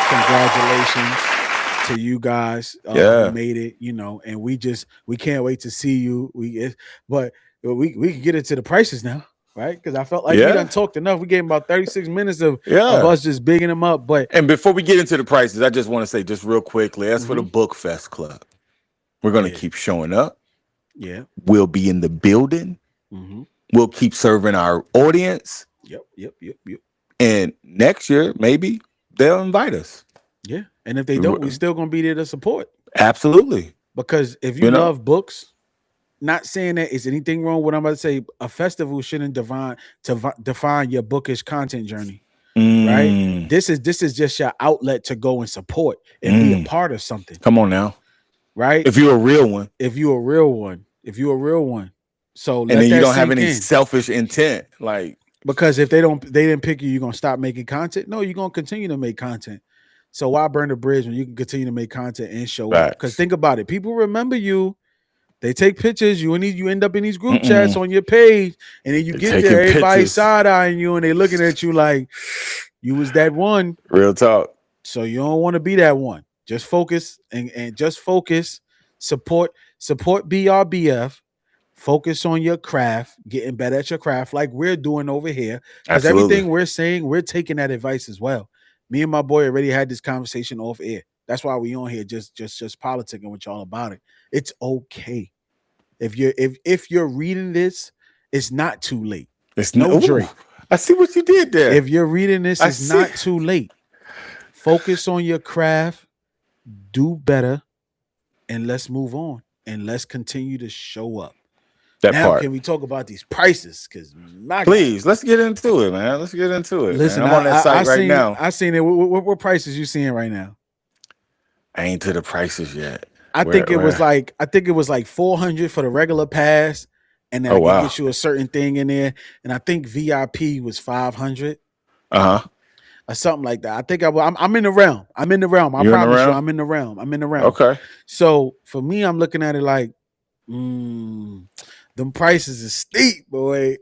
Congratulations to you guys who Yeah. made it, and we can't wait to see you. But we can get into the prices now, right? Because I felt like we done Yeah. talked enough. We gave him about 36 minutes of Yeah. us just bigging them up. But And before we get into the prices, I just want to say just real quickly, as for the mhm, Bookfest Club, we're gonna yeah, keep showing up. yeah, We'll be in the building. hmm, We'll keep serving our audience. yep, yep, yep, yep, And next year, maybe they'll invite us. yeah. And if they don't, we still gonna be there to support. Absolutely. Because if you You know? love books, not saying that is anything wrong with what I'm about to say, a festival shouldn't define your bookish content journey, right? Mm, This is just your outlet to go and support and be a mm. part of something, Come on now. right? If you're a real one, If you're a real one, if you're a real one. So and let then you that don't have sink any in. selfish intent, like Because if they didn't pick you, you're gonna stop making content. No, you're gonna continue to make content. So why burn the bridge when you can continue to make content and show up? Because facts. think about it. People remember you. They take pictures. You end up in these group chats Mm-mm. on your page, and then you They're get there, taking everybody pictures. side eyeing you, and they looking at you like you was that one. Real talk. So you don't want to be that one. Just focus and just focus. Support BRBF. Focus on your craft, getting better at your craft, like we're doing over here. Because Absolutely. everything we're saying, we're taking that advice as well. Me and my boy already had this conversation off air. That's why we on here just politicking with y'all about it. It's okay. If you're reading this, it's not too late. No Ooh, Drake. I see what you did there. If you're reading this, I it's see not too late. Focus on your craft, do better, and let's move on. And let's continue to show up. that Now, part. can we talk about these prices? Because my God, Please, let's get into it, man. Let's get into it, man. listen, I'm on that I site right seen now. I seen it. What prices you seeing right now? I ain't to the prices yet. I Where think it was where like 400 for the regular pass, and then oh I could wow. get you a certain thing in there. And I think VIP was 500. Uh-huh. or something like that. I think I will. I'm in the realm. I'm in the realm. I You in the promise you, round? I'm in the realm. I'm in the realm. Okay. So for me, I'm looking at it like, mm, them prices is steep, boy.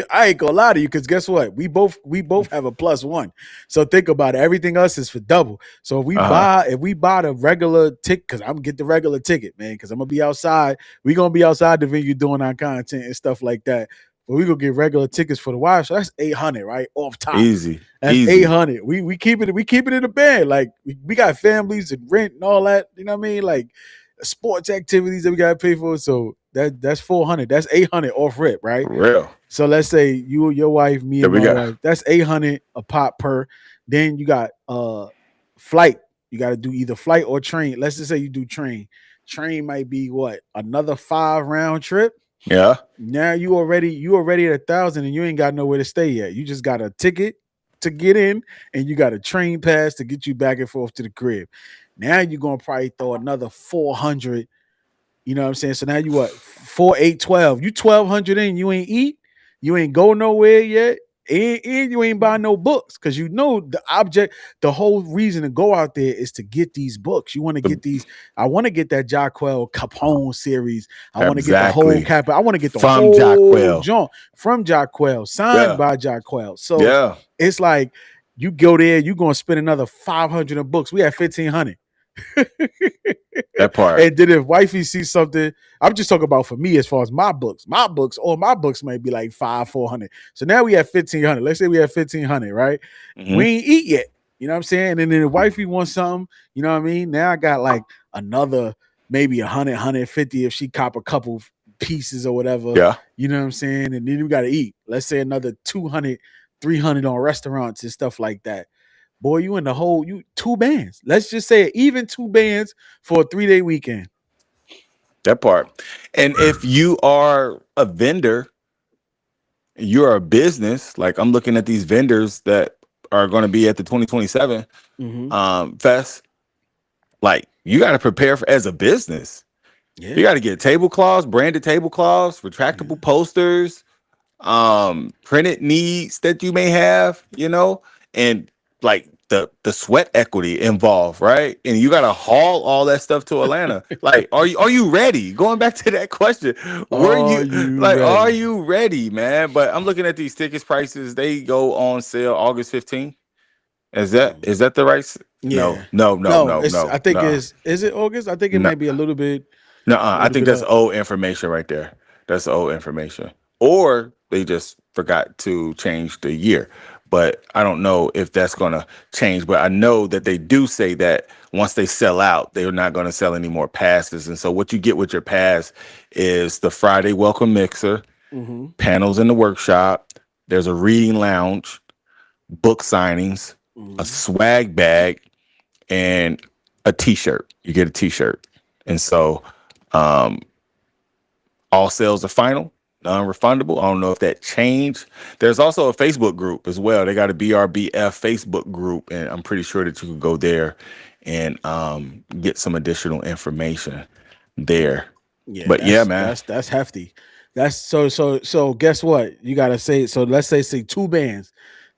I ain't gonna lie to you, because guess what? We both have a +1. So think about it. Everything else is for double. So if we Uh huh. buy if we buy the regular ticket, because I'm gonna get the regular ticket, man, because I'm gonna be outside. We gonna be outside the venue doing our content and stuff like that. But we gonna get regular tickets for the wife. So that's 800, right? Off top. Easy. That's Easy. 800. We keep it in the band. Like we got families and rent and all that. You know what I mean? Like sports activities that we gotta pay for. So that's 400. That's 800 off rip, right? For real. So let's say you, your wife, me, Yeah, and we my got. wife. That's 800 a pop per. Then you got flight. You got to do either flight or train. Let's just say you do train. Train might be what, another 5 round trip. Yeah. Now you already at 1,000 and you ain't got nowhere to stay yet. You just got a ticket to get in and you got a train pass to get you back and forth to the crib. Now you're gonna probably throw another 400. You know what I'm saying? So now you what? 4, 8, 12. You 1,200 in. You ain't eat. You ain't go nowhere yet. And you ain't buy no books, because you know the object, the whole reason to go out there is to get these books. You want to The- get these. I want to get that Jacquel Capone series. I want to get the whole exactly. cap. I want to get the From whole Jacquel. joint from Jacquel, signed Yeah. by Jacquel. So Yeah. it's like you go there, you're gonna spend another 500 in books. We had 1,500. That part. And then if wifey sees something, I'm just talking about for me as far as my books. My books might be like 400. So now we have 1,500. Let's say we have 1,500, right? We Hmm. ain't eat yet. You know what I'm saying? And then if wifey wants something, you know what I mean? Now I got like another maybe 100, 150 if she cop a couple pieces or whatever. Yeah. You know what I'm saying? And then we got to eat. Let's say another 200, 300 on restaurants and stuff like that. Boy, you in the whole, you two bands. Let's just say even two bands for a 3-day weekend. That part. And if you are a vendor, you're a business. Like I'm looking at these vendors that are going to be at the 2027 Mm-hmm. fest. Like you got to prepare for as a business. You Yeah, got to get tablecloths, branded tablecloths, yeah. retractable posters, printed needs that you may have, and like the sweat equity involved, right? And you got to haul all that stuff to Atlanta. Like, are you ready? Going back to that question, were Are you you like, are ready? you ready, man? But I'm looking at these tickets prices. They go on sale August 15th. Is that Mm. is that the right? No, Yeah. no, no, No, no, it's, I no, think no, is it August? I think it no. might be a I little think bit that's up. old information right there. That's old information. Or they just forgot to change the year. But I don't know if that's going to change. But I know that they do say that once they sell out, they're not going to sell any more passes. And so what you get with your pass is the Friday welcome mixer, Mm-hmm. panels in the workshop. There's a reading lounge, book signings, a Mm-hmm. swag bag, and a t-shirt. You get a t-shirt. And so um, all sales are final, non-refundable. I don't know if that changed. There's also a Facebook group as well. They got a BRBF Facebook group, and I'm pretty sure that you can go there and get some additional information Yeah. there. Yeah, But yeah, that's man. that's that's hefty. That's so guess what? You gotta say, so let's say two bands.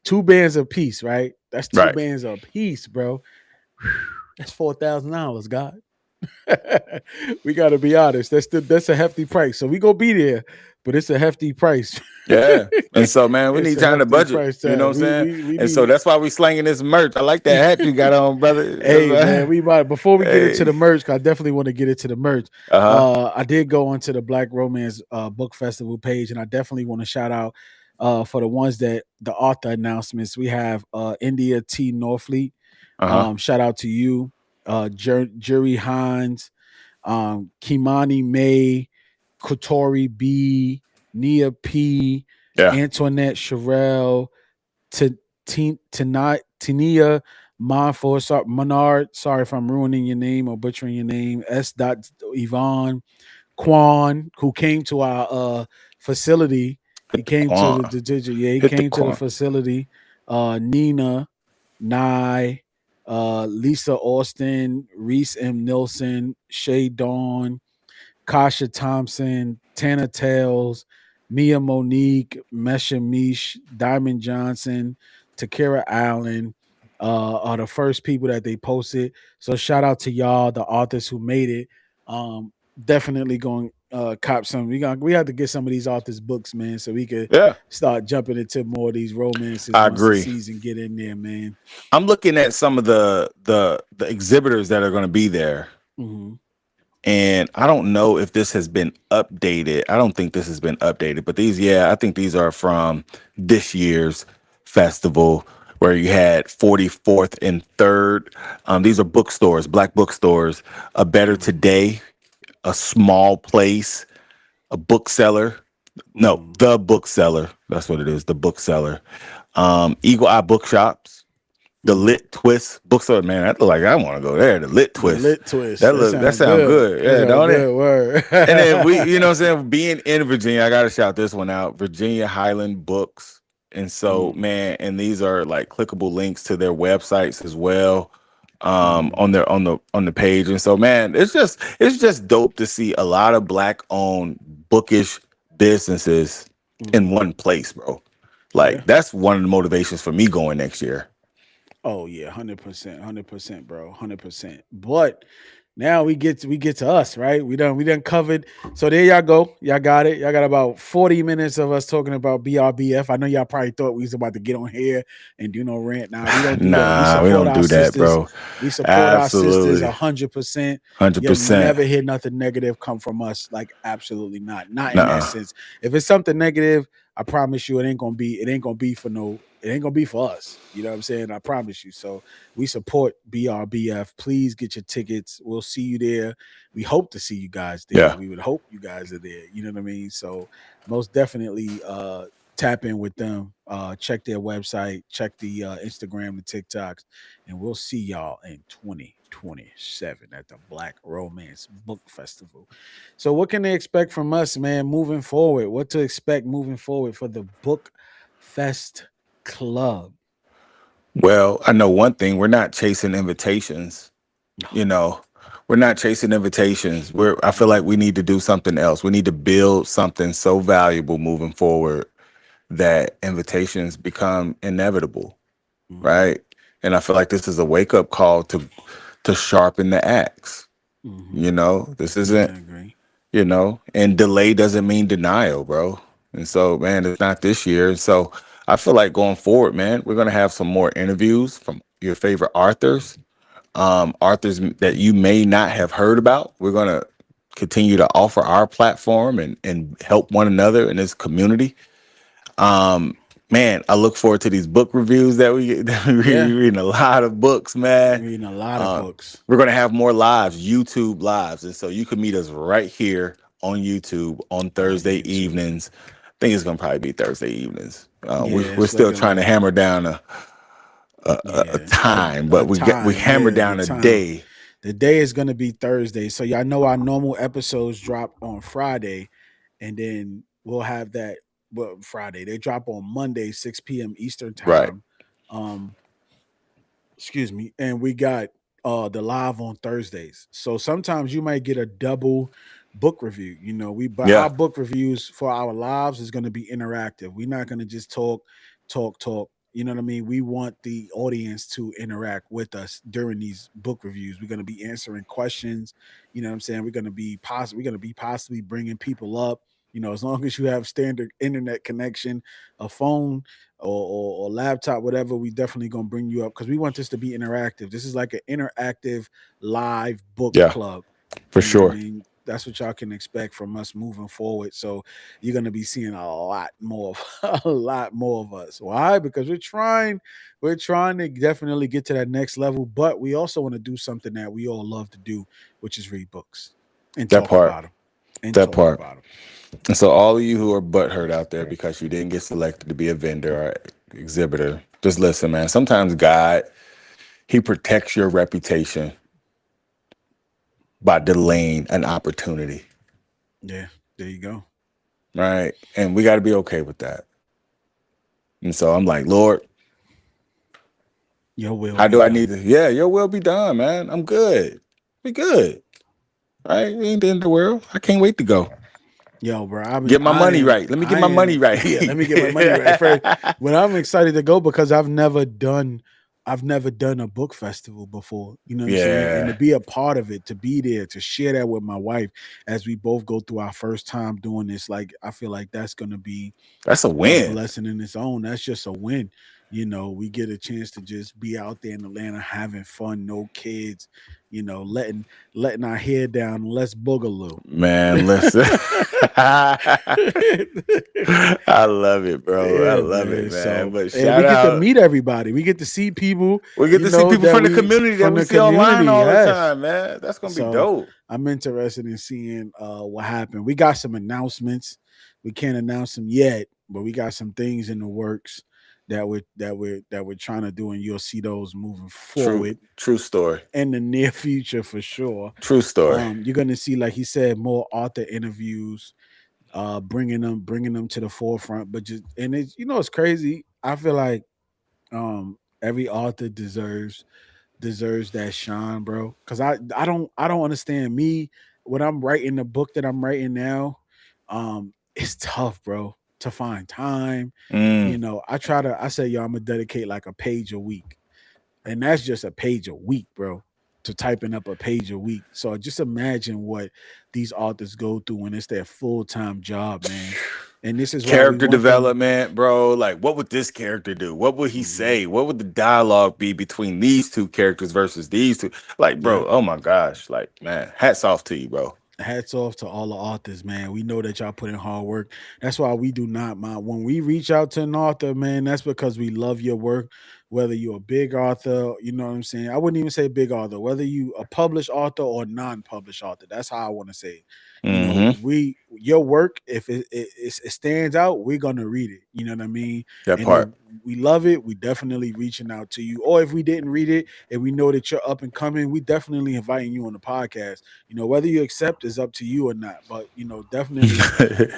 Two bands a piece, right? That's two Right. bands a piece, bro. That's $4,000, God. We got to be honest. That's a hefty price. So we gonna be there, but it's a hefty price. Yeah. And so, man, we It's need a time to hefty budget. price You know tag. what I'm saying? We And so need. that's why we slanging this merch. I like that hat you got on, brother. Hey man, we might, before we get into Hey. the merch, 'cause I definitely want to get into the merch. Uh-huh. I did go onto the Black Romance Book Festival page, and I definitely want to shout out for the ones that the author announcements. We have India T. Norfleet. Uh-huh. Shout out to you, Jury Hines, Kimani May, Kotori B, Nia P, Yeah. Antoinette Sherelle, Tania Monfort, Menard. Sorry if I'm ruining your name or butchering your name. S. Yvonne Quan, who came to our facility. He Hit the came to quant. yeah, he Hit the came to the quant. facility. Nina, Nye, Lisa Austin, Reese M. Nilsson, Shay Dawn, Kasha Thompson, Tana Tales, Mia Monique, Mesha Mish, Diamond Johnson, Takira Allen, are the first people that they posted. So shout out to y'all, the authors who made it. Definitely going cop some. We have to get some of these authors books, man, so we could Yeah, start jumping into more of these romances I once the agree. season get in there, man. I'm looking at some of the exhibitors that are going to be there, Hmm. and I don't know if this has been updated. I don't think this has been updated, but these, yeah, I think these are from this year's festival where you had 44th and 3rd. These are bookstores, black bookstores. A Better Hmm. Today, a Small Place, a bookseller. No, Hmm. the bookseller. That's what it is. The bookseller. Eagle Eye Bookshops, the Hmm. Lit Twist bookstore. Man, that look like I want to go there. The Lit The Twist. lit twist. That That sound sound good. good. That Yeah, sound don't it? good. Word. And then you know what I'm saying? Being in Virginia, I gotta shout this one out. Virginia Highland Books. And so, Mm. man, and these are like clickable links to their websites as well, Hmm. on their on the page. And so, man, it's just dope to see a lot of black owned bookish businesses in Hmm. one place, bro. Yeah. Like that's one of the motivations for me going next year. Oh yeah, 100%, 100%, bro, 100%. But now we get to us, right? We done covered. So there y'all go. Y'all got it. Y'all got about 40 minutes of us talking about BRBF. I know y'all probably thought we was about to get on here and do no rant. Nah, we don't do that. We Nah, we support don't our do that, sisters. bro. We support our sisters Absolutely. 100%. You'll 100%. never hear nothing negative come from us. Like absolutely not. Not in that Nuh-uh. sense. If it's something negative, I promise you it ain't gonna be for no, it ain't gonna be for us. You know what I'm saying? I promise you. So we support BRBF. Please get your tickets. We'll see you there. We hope to see you guys there. Yeah. We would hope you guys are there. You know what I mean? So most definitely tap in with them. Check their website, check the Instagram, the TikToks, and we'll see y'all in 2027 at the Black Romance Book Festival. So what can they expect from us, man, moving forward? What to expect moving forward for the Book Fest Club? Well, I know one thing, we're not chasing invitations, you know. We're not chasing invitations. I feel like Mhm. we need to do something else. We need to build something so valuable moving forward that invitations become inevitable, Mhm. right? And I feel like this is a wake-up call to sharpen the axe. Mhm. You know, this Yeah, isn't, I agree. and delay doesn't mean denial, bro. And so, man, it's not this year. And so I feel like going forward, man, we're gonna have some more interviews from your favorite authors, authors that you may not have heard about. We're gonna continue to offer our platform and help one another in this community. Um, Man, I look forward to these book reviews that we that we Yeah, reading a lot of books, man. reading a lot of Uh, books. we're gonna have more lives, YouTube lives, and so you can meet us right here on YouTube on On Thursday YouTube. evenings. I think it's gonna probably be Thursday evenings. Yeah, We're it's still looking trying to like hammer down a yeah, time, a but we time. hammer Yeah, the down a time. day. The day is gonna be Thursday, so y'all know our normal episodes drop on Friday, and then we'll have that. Well, Friday they drop on Monday, 6 p.m. Eastern Right. time. Um, excuse me, and we got the live on Thursdays. So sometimes you might get a double book review. But Yeah. our book reviews for our lives is going to be interactive. We're not going to just talk. You know what I mean? We want the audience to interact with us during these book reviews. We're going to be answering questions. You know what I'm saying? We're going to be possibly bringing people up. As long as you have standard internet connection, a phone, or laptop, whatever, we definitely gonna bring you up because we want this to be interactive. This is like an interactive live book Yeah. club. For You know what I sure. mean? That's what y'all can expect from us moving forward. So you're gonna be seeing a lot more, a lot more of us. Why? Because we're trying to definitely get to that next level, but we also want to do something that we all love to do, which is read books and That talk part. about them and That talk part. about them. And so, all of you who are butthurt out there because you didn't get selected to be a vendor or exhibitor, just listen, man. Sometimes God, He protects your reputation by delaying an opportunity, Yeah, there you go. right? And we got to be okay with that. And so, I'm like, Lord, Your will how be do I need done. to? Yeah, your will be done, man. I'm good. Be good, right? We ain't the end of the world. I can't wait to go. Yo, bro, Get my I money am, right. Let me get I my money am. right. Yeah, let me get my money right first. But I'm excited to go because I've never done. I've never done a book festival before. You know what I'm saying? And to Yeah, be a part of it, to be there, to share that with my wife as we both go through our first time doing this, like I feel like that's gonna be that's a a win. blessing in its own. That's just a win. You know, we get a chance to just be out there in Atlanta having fun, no kids, letting our hair down, let's boogaloo. Man, listen. I love it, bro. I Yeah, love it, man. man. So, But and we shout get to out. meet everybody. We get to see people, We get to see people that from the we community that from we the see online community. all the Yes. time, man. That's gonna be So dope. I'm interested in seeing what happened. We got some announcements. We can't announce them yet, but we got some things in the works that we're trying to do, and you'll see those moving True, forward true story. in the near future for sure. True story. You're gonna see, like he said, more author interviews, bringing them to the forefront. But just and it's it's crazy. I feel like every author deserves that shine, bro. Because I don't understand me when I'm writing the book that I'm writing now. It's tough, bro, to find time. Mm. I say, yo, I'm gonna dedicate like a page a week, and that's just a page a week, bro. To typing up a page a week. So just imagine what these authors go through when it's their full time job, man. And this is why we Character want them. development, bro. Like, what would this character do? What would he Mhm. say? What would the dialogue be between these two characters versus these two? Like, bro, Yep. oh my gosh. Like, man, hats off to you, bro. Hats off to all the authors, man. We know that y'all put in hard work. That's why we do not mind when we reach out to an author, man. That's because we love your work. Whether you're a big author, you know what I'm saying. I wouldn't even say big author. Whether you a published author or non-published author, that's how I want to say it. Mm-hmm. We your work, if it stands out, we're gonna read it. You know what I mean. That And if part. we love it, we definitely reaching out to you. Or if we didn't read it and we know that you're up and coming, we definitely inviting you on the podcast. Whether you accept is up to you or not, but definitely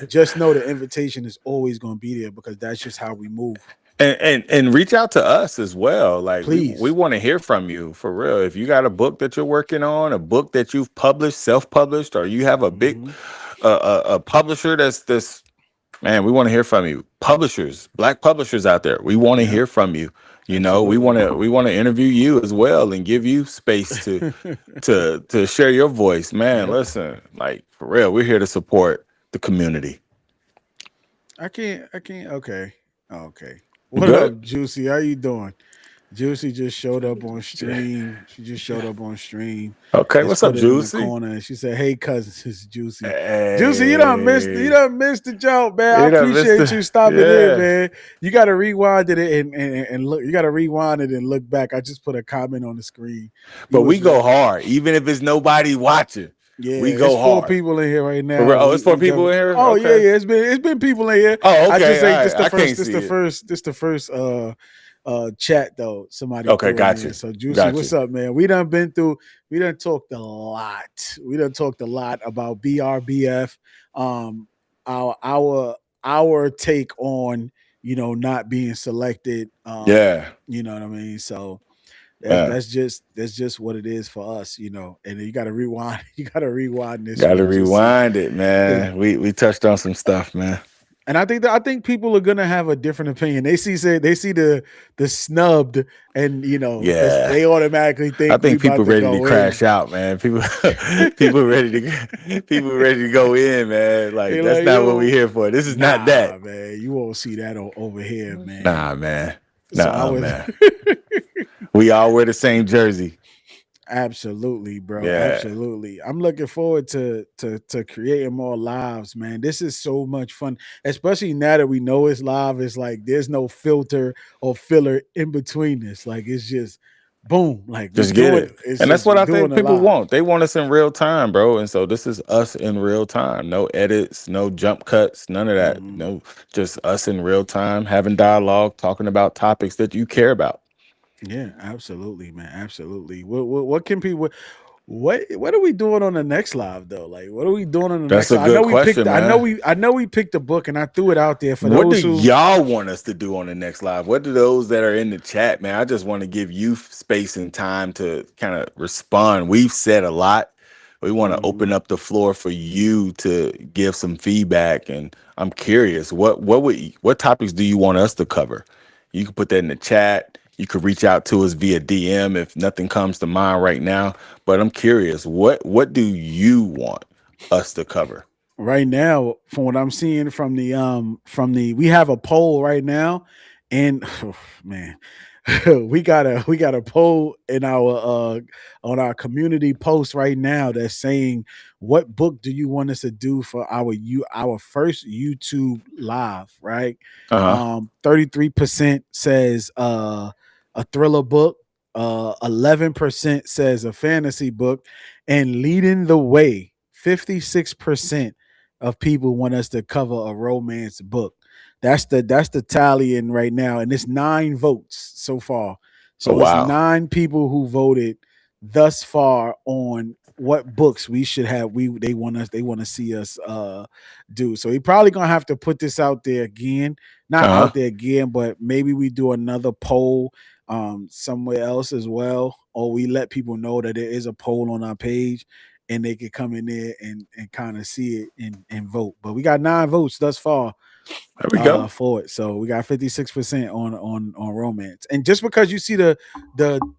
just know the invitation is always going to be there because that's just how we move. And reach out to us as well. Like we Please. want to hear from you for real. If you got a book that you're working on, a book that you've published, self-published, or you have a big Hmm. a publisher that's this man, we want to hear from you. Publishers, black publishers out there, we want to Yep. hear from you. We Absolutely. want to interview you as well and give you space to share your voice. Man, Yep. listen, like for real, we're here to support the community. I can't. Okay. Okay. You What good? up, Juicy? How you doing? Juicy just showed up on stream. She just showed up on stream. Okay, Let's what's up, put it in the Juicy? corner. And she said, "Hey, cousins, it's Juicy. Juicy, you Hey, done missed the joke, man. I you know, appreciate Mister. you stopping in, Yeah, man. You got to rewind it and look. You got to rewind it and look back. I just put a comment on the screen. You but we was go right. hard, even if it's nobody watching. Yeah, We it's go four hard. people in here right For now. real. Oh, We it's four we people in definitely. here. Oh yeah, Okay. yeah. It's been people in here. Oh, I okay. just All say this right. the I can't first. This see the it. first. This the first. Chat though. Somebody Okay, threw in got there. you. So Juicy, Got what's you. up, man? We done been through. We done talked a lot. We done talked a lot about BRBF. Um, our take on not being selected. Yeah, You know what I mean. So man. that's just what it is for us. And you got to rewind. You got to rewind this Got to one just to rewind it, to man. We touched on some stuff, man. and I think people are gonna have a different opinion. They see the snubbed, and Yeah. they automatically I think we think people about to ready to go in. crash out, man. People, people ready to go in, man. Like They that's like, not what we're yo, here for. This is not nah, that. man, you won't see that over here, man. Nah, man. So I Nah, was man. We all wear the same jersey. absolutely, bro, Yeah. absolutely. I'm looking forward to creating more lives, man. This is so much fun, especially now that we know it's live. It's like there's no filter or filler in between this. Like it's just boom. Like we Just get doing it. it's And that's just what we I doing think it people live. want. They want us in real time, bro. And so this is us in real time. No edits, no jump cuts, none of that. Mhm. No, just us in real time, having dialogue, talking about topics that you care about. Yeah, absolutely, man. Absolutely. What can people what are we doing on the next live though? Like what are we doing on the That's next a live? good question, man. I know we picked a book and I threw it out there for What do those who y'all want us to do on the next live? What do those that are in the chat, man? I just want to give you space and time to kind of respond. We've said a lot. We want to Mhm. open up the floor for you to give some feedback. And I'm curious, what topics do you want us to cover? You can put that in the chat. You could reach out to us via DM if nothing comes to mind right now. But I'm curious, what do you want us to cover? Right now, from what I'm seeing from the we have a poll right now, and oh, man, we got a poll in our on our community post right now that's saying, what book do you want us to do for our first YouTube live, right? Uh huh. 33% says a thriller book, 11% says a fantasy book, and leading the way, 56% of people want us to cover a romance book. That's the tally in right now, and it's 9 votes so far. Oh So it's wow. 9 people who voted thus far on what books we should have. They want to see us do. So we probably gonna have to put this out there again, not Uh out huh. there again, but maybe we do another poll somewhere else as well, or we let people know that there is a poll on our page and they could come in there and kind of see it and vote. But we got 9 votes thus far There we go. for it. So we got 56% on romance. And just because you see the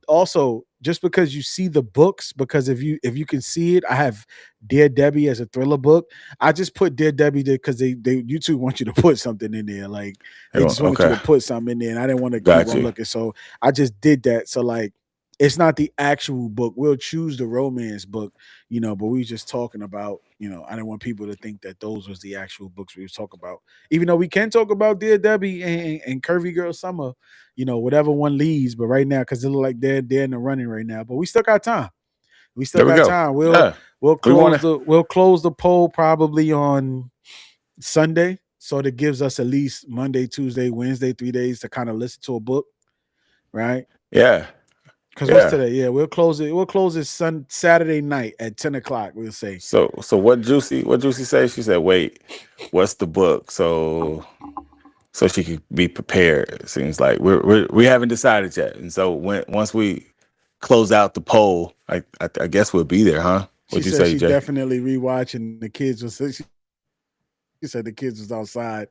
also just because you see the books, because if you can see it, I have Dear Debbie as a thriller book. I just put Dear Debbie there because they YouTube want you to put something in there. Like they just wanted you Okay. to put something in there, and I didn't want to keep Got on you. looking. So I just did that. So like it's not the actual book. We'll choose the romance book, but we just talking about, I didn't want people to think that those was the actual books we was talking about. Even though we can talk about Dear Debbie and Curvy Girl Summer, whatever one leads. But right now, because it look like they're in the running right now. But we still got time. We still There we got go. time. We'll Yeah. we'll We want close to. the poll probably on Sunday. So that gives us at least Monday, Tuesday, Wednesday, 3 days to kind of listen to a book, right? Yeah. Because what's Yeah. today? Yeah, we'll close it. We'll close it Saturday night at 10 o'clock. We'll say. So what Juicy say? She said, "Wait, what's the book?" So she could be prepared. It seems like we haven't decided yet, and so once we close out the poll, I guess we'll be there, huh? She What'd you said say, she Jay? definitely rewatching. The kids was. She said the kids was outside.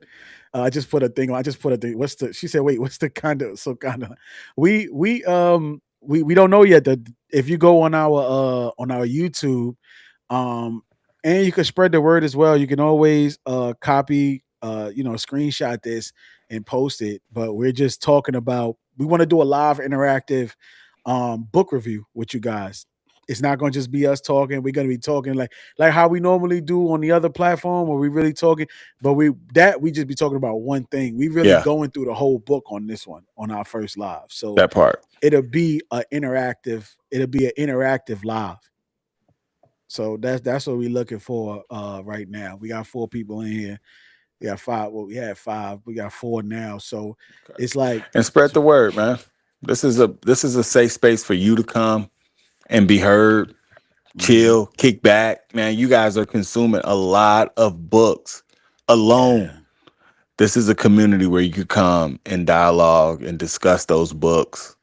I just put a thing on. I just put a thing. What's the? She said, wait, what's the kind of? So kind of. We don't know yet. That if you go on our YouTube, um, and you can spread the word as well. You can always copy, screenshot this and post it. But we're just talking about. We want to do a live interactive book review with you guys. It's not going to just be us talking. We're going to be talking like how we normally do on the other platform, where we really talking. But we just be talking about one thing. We really Yeah, going through the whole book on this one on our first live. So that part. it'll be a interactive. It'll be an interactive live. So that's what we're looking for right now. We got 4 people in here. We got 5. Well, we had 5. We got 4 now. So Okay. it's like, And spread the word, man. This is a safe space for you to come and be heard, mhm, chill, kick back. Man, you guys are consuming a lot of books alone. yeah, This is a community where you could come and dialogue and discuss those books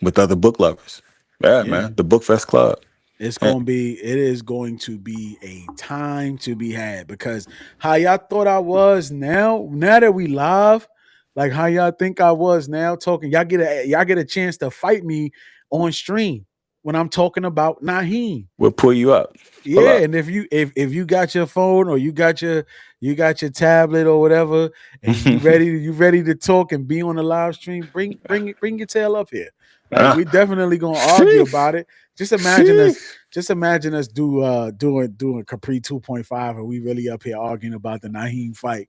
with other book lovers. Yeah, yeah. man. The Bookfest Club. And It is going to be a time to be had, because how y'all thought I was now that we live, like how y'all think I was now talking, y'all get a chance to fight me on stream when I'm talking about Naheem. we'll pull you up. Pull Yeah, up. and if you got your phone, or you got your tablet or whatever, and you ready to talk and be on the live stream, bring your tail up here. Like Ah, we definitely gonna argue sheesh. about it. Just imagine us, Sheesh. doing Capri 2.5, and we really up here arguing about the Naheem fight.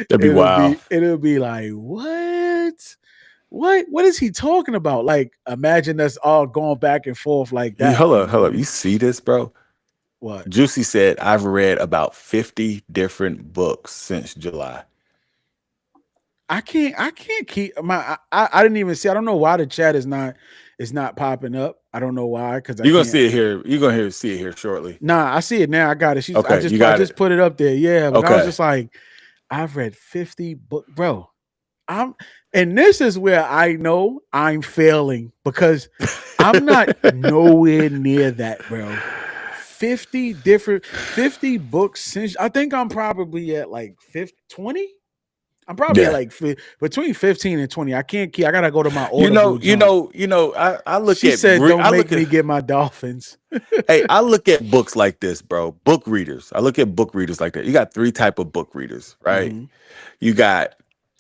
That'd be it'll wild. be it'll be like, what? What is he talking about? Like, imagine us all going back and forth like You that. hold You up, know what hold I up. You mean? see this, bro? What? Juicy said I've read about 50 different books since July. I can't keep I didn't even see. I don't know why the chat is not popping up. I don't know why, because I You're gonna can't. see it here. You're gonna hear see it here shortly. Nah, I see it now. I got it. I Okay, just you I got just it. put it up there. Yeah, but I was Okay. just like, I've read 50 book, bro. I'm and this is where I know I'm failing, because I'm not nowhere near that, bro. 50 books since I think I'm probably at like 50, 20. I'm probably at Yeah. like between 15 and 20. I can't keep. I gotta go to my You Audible know, you joint. know, you know, I look She at said, "Don't I make look at me get my dolphins." hey, I look at books like this, bro. Book readers. I look at book readers like that. You got three type of book readers, right? Hmm. You got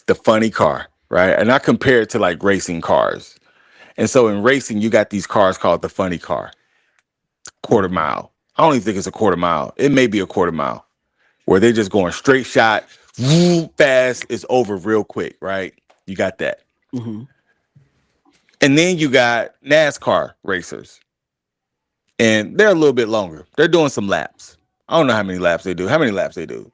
the funny car, right? And I compare it to like racing cars. And so in racing, you got these cars called the funny car, quarter Hmm. mile. I don't even think it's a quarter mile. It may be a quarter mile where they're just going straight shot, woo, fast, it's over real quick, right? You got that. Hmm. And then you got NASCAR racers, and they're a little bit longer. They're doing some laps. I don't know how many laps they do. How many laps they do?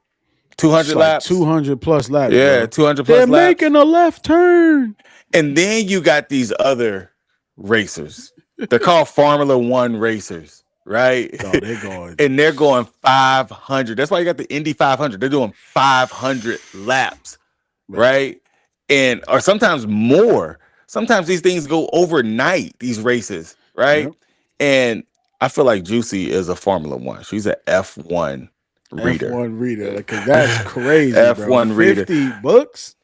It's 200 like laps? 200 plus laps, Yeah, bro. 200 They're plus laps. making a left turn. And then you got these other racers. They're called Formula One racers, right? Oh, they're going. And they're going 500. That's why you got the Indy 500. They're doing 500 laps, Right. right? And or sometimes more. Sometimes these things go overnight, these races, right? Yep. And I feel like Juicy is a Formula One. She's an F1 reader. F1 reader, because that's crazy, bro. F1 reader. 50 books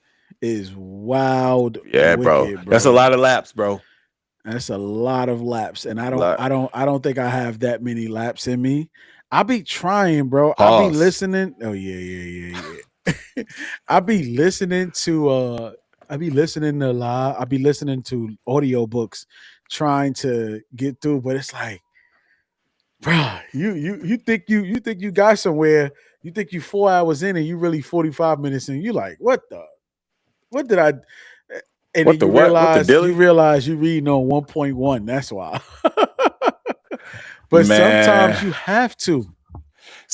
is wild Yeah, bro. wicked, That's a bro. lot of laps, bro. That's a lot of laps. And I A don't lot. I don't I don't think I have that many laps in me. I be trying, bro. I be Pause. listening. Oh yeah, yeah. I be listening to I be listening to live. I be listening to audiobooks trying to get through, but it's like, bro, you think you got somewhere, you think you 4 hours in and you really 45 minutes in. You like, what did I and then What the you what? What the realize dilly? you reading on 1.1. That's why. But sometimes Man. you have to.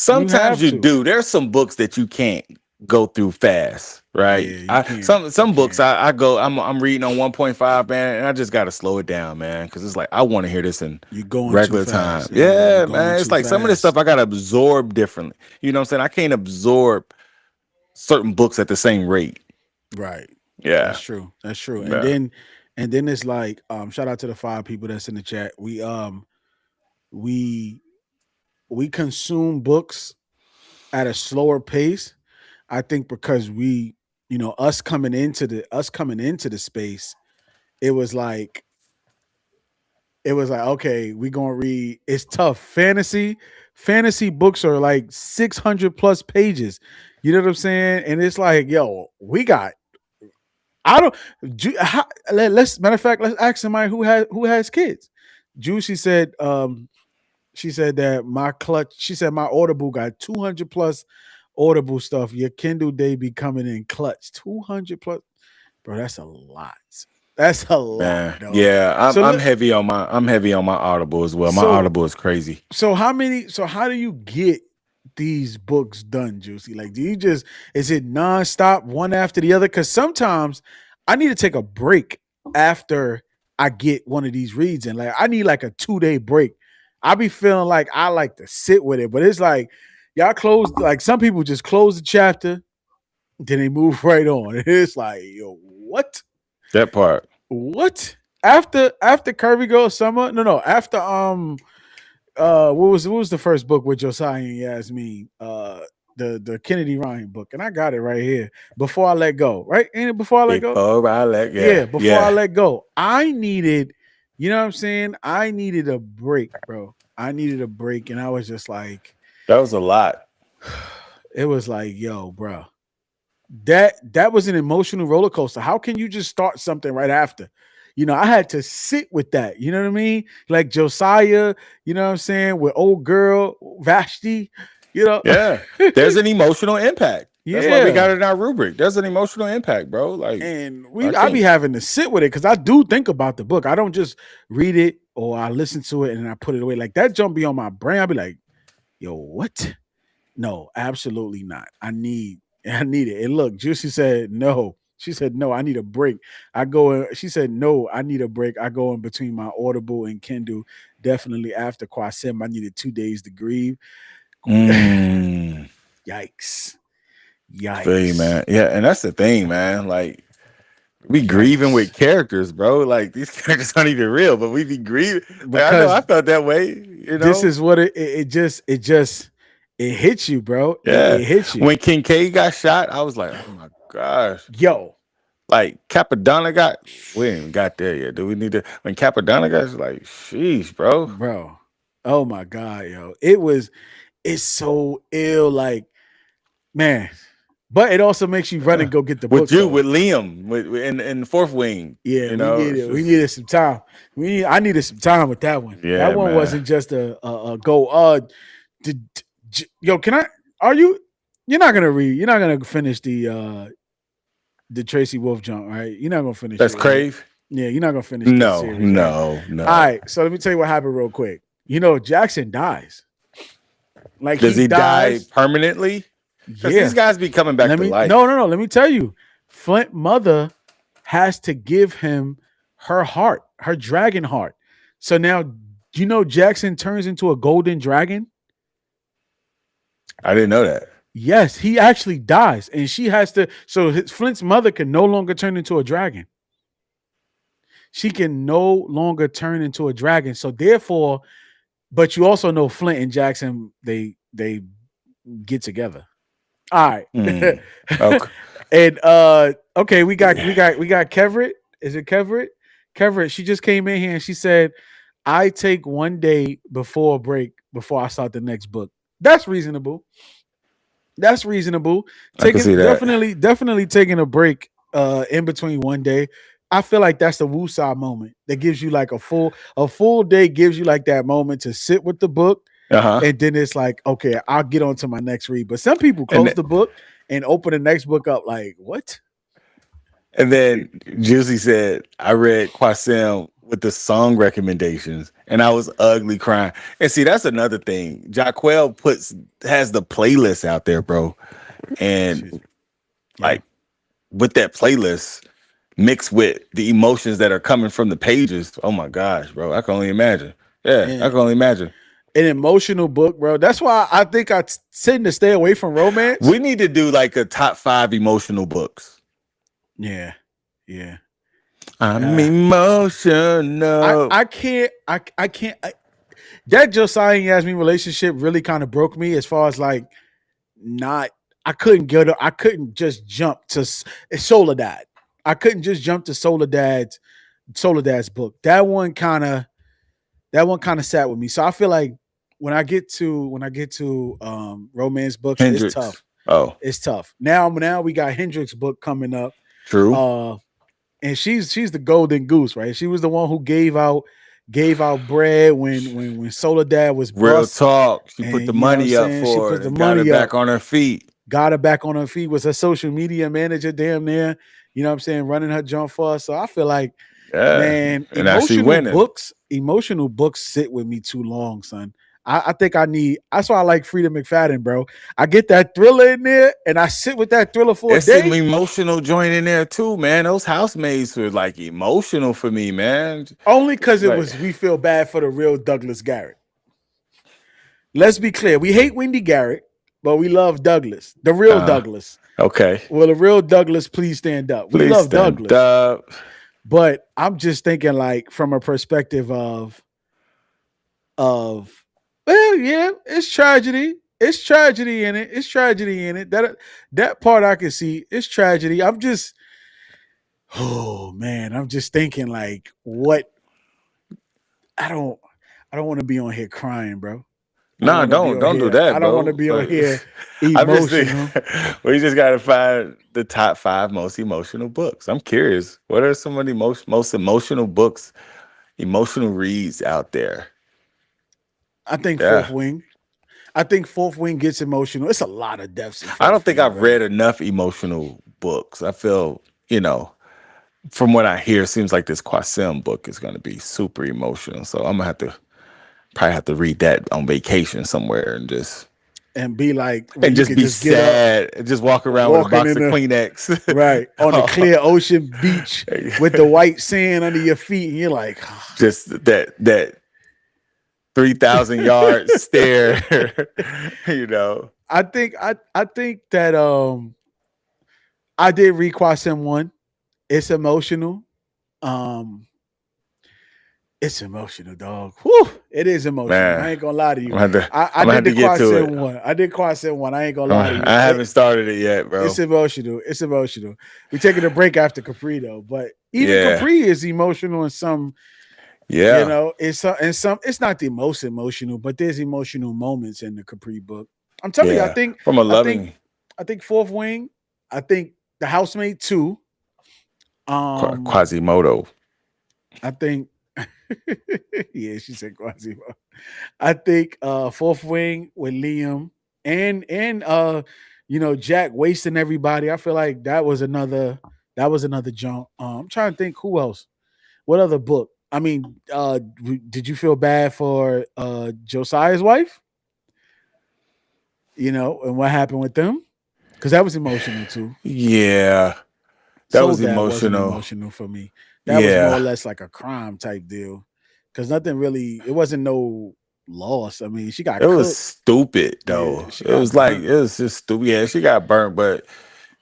You Sometimes have you to. do. There's some books that you can't go through fast, right? Yeah, you I can't. You some books can't. I go I'm reading on 1.5, man, and I just gotta slow it down, man, because it's like I want to hear this in You're going too regular time. fast. Yeah, you're Yeah, going man. It's too like some of this stuff fast. I gotta absorb differently. You know what I'm saying? I can't absorb certain books at the same rate. Right. That's Yeah. true. That's true. Yeah. And then it's like, shout out to the 5 people that's in the chat. We we consume books at a slower pace. I think because us coming into the space, it was like okay, we gonna read. It's tough. Fantasy books are like 600 plus pages. You know what I'm saying? And it's like, yo, we got. I don't. Let's matter of fact, let's ask somebody who has kids. Juicy said, she said that my clutch. She said my Audible got 200 plus Audible stuff. Your Kindle day be coming in clutch. 200 plus, bro. That's a lot. That's a lot, Man. dog. Yeah. So I'm heavy on my Audible as well. My so Audible is crazy. how do you get these books done, Juicy? Like, do you just, is it nonstop, one after the other? Because sometimes I need to take a break after I get one of these reads in. Like, I need like a 2 day break. I be feeling like I like to sit with it, but it's like y'all close, like some people just close the chapter, then they move right on. It's like, yo, what? That part. What? After Kirby Goes Summer? No, after what was the first book with Josiah and Yasmin? The Kennedy Ryan book, and I got it right here. Before I Let Go, right? Ain't it Before I Let Go? Before I let Yeah, yeah, Before I yeah. Let Go. I needed, you know what I'm saying? I needed a break, bro. I needed a break, and I was just like, That was a lot. it was like, yo, bro, that was an emotional roller coaster. How can you just start something right after? I had to sit with that. You know what I mean? Like Josiah, you know what I'm saying, with old girl Vashti, you know. Yeah. There's an emotional impact. That's why we got Yeah. it in our rubric. There's an emotional impact, bro. Like And I I be can't. having to sit with it because I do think about the book. I don't just read it or I listen to it and then I put it away. Like that jump be on my brain. I'll be like, yo, what? No, absolutely not. I need it. And look, Juicy said no. She said no, I need a break. She said no, I need a break. I go in between my Audible and Kindle. Definitely after Quasim, I needed 2 days to grieve. Mm, Yikes. I feel you, Yikes. man. Yeah, and that's the thing, man. Like we grieving with Yikes. characters, bro. Like these characters aren't even real, but we be grieving. Like I know I Because felt that way, you this know? is what it hits you, bro. It Yeah. hits you. When Kincaid got shot, I was like, oh my gosh. Yo, Like Capadonna got, we ain't even got there yet. Do we need to? When Capadonna got, like, sheesh, bro. bro. Oh my god, yo. It's so ill, like, man. But it also makes you run Uh, and go get the with book you, though. with Liam, in the fourth wing, Yeah, you know, it's we just, needed some time. I needed some time with that one. That yeah, one man. wasn't just a go. Yo, can I? Are you? You're not gonna read. You're not gonna finish the Tracy Wolf junk, right? You're not gonna finish That's it, right? Crave. Yeah, you're not gonna finish the No, series, right? no, All no. right. So let me tell you what happened real quick. You know, Jackson dies. Like Does he he die dies. permanently? Because these Yeah. guys be coming back Let to me no. life. Let me tell you. Flint mother has to give him her heart, her dragon heart. So now you know Jackson turns into a golden dragon? I didn't know that. Yes, he actually dies. And she has to Flint's mother can no longer turn into a dragon. She can no longer turn into a dragon. So therefore, but you also know Flint and Jackson, they get together. All right. Hmm. Okay. And okay, we got Keverett. Is it Keverett? Keverett, she just came in here and she said, I take one day before a break before I start the next book. That's reasonable. That's reasonable. I can see Taking that. definitely taking a break in between one day. I feel like that's the woosah moment that gives you like a full day gives you like that moment to sit with the book, Uh huh. and then it's like, okay, I'll get on to my next read. But some people And close the book and open the next book up like, what? and then Juicy said, I read Quasim with the song recommendations, and I was ugly crying. And see, that's another thing. Jaquel has the playlist out there, bro, and Excuse me. Yeah. like with that playlist mixed with the emotions that are coming from the pages. Oh my gosh, bro, I can only imagine. Yeah, I And can only imagine. an emotional book, bro. That's why I think I tend to stay away from romance. We need to do like a top 5 emotional books. Yeah. Yeah. I'm Uh, I emotional. I can't I can't that Josiah and Yasmin relationship really kind of broke me as far as like not I couldn't just jump to Soledad. I couldn't just jump to Soledad's book. That one kind of sat with me. So I feel like when I get to romance books, it's Hendrix. tough. Oh, It's tough. Now we got Hendrix book coming up. true. Uh and she's the golden goose, right? She was the one who gave out bread when Soledad was Real bust, talk. She put and the you know what I'm money up saying? She for put it the and got her money up, back on her feet. got her back on her feet, was her social media manager damn near, you know what I'm saying, running her jump for us. So I feel like, Yeah. man, And now she winning. emotional books sit with me too long, son. I think that's why I like Frida McFadden, bro. I get that thriller in there and I sit with that thriller for a It's some day. emotional joint in there too, man. Those housemaids were like emotional for me, man. Only because it Like, was we feel bad for the real Douglas Garrett. Let's be clear. We hate Wendy Garrett, but we love Douglas. The real uh, Douglas. okay. Will the real Douglas please stand up? We Please love stand Douglas. up. But I'm just thinking like from a perspective of well, yeah, it's tragedy. It's tragedy in it. It's tragedy in it. That part I can see. It's tragedy. Oh man, I'm just thinking like what I don't I don't want to be on here crying, bro. I don't Nah, want to be don't on don't do here. I that, don't want to bro. be on But here I'm just thinking emotional. we just gotta find the top 5 most emotional books. I'm curious. What are some of the most emotional books, emotional reads out there? I think Yeah. Fourth Wing. I think Fourth Wing gets emotional. It's a lot of deaths in I don't Fourth think Wing, I've bro. read enough emotional books. I feel, from what I hear, it seems like this Qasim book is going to be super emotional. So I'm gonna probably have to read that on vacation somewhere And be like where and you just could be just get up sad and just walk around with a walking box in of the Kleenex. right on the clear ocean beach with the white sand under your feet, and you're like, Just that 3,000 yard stare, you know. I think that I did request him one. It's emotional. Um It's emotional, dog. Whew, it is emotional. I Man, ain't gonna lie to you. I I'm gonna have did the to get to Quasim it. one. I did Quasim one. I ain't gonna lie to you. I haven't started it yet, It's bro. emotional. It's emotional. We're taking a break after Capri though, but even Yeah, Capri is emotional in some. You yeah, know, in some. It's not the most emotional, but there's emotional moments in the Capri book. I'm telling you, yeah. From a I think, loving I think Fourth Wing. I think the Housemate Two. Um, Quasimodo. I think. Yeah, she said Quasimo. I think Fourth Wing with Liam and Jack wasting everybody. I feel like that was another jump. I'm trying to think who else. What other book? I mean, did you feel bad for Josiah's wife? And what happened with them? Because that was emotional too. Yeah, that Soul was Dad wasn't emotional. emotional for me. That was more or Yeah, less like a crime type deal. Because nothing really, it wasn't no loss. I mean, she it got was cooked. stupid Yeah, though. she It got was like burnt. it was just stupid. Yeah, she got burnt, but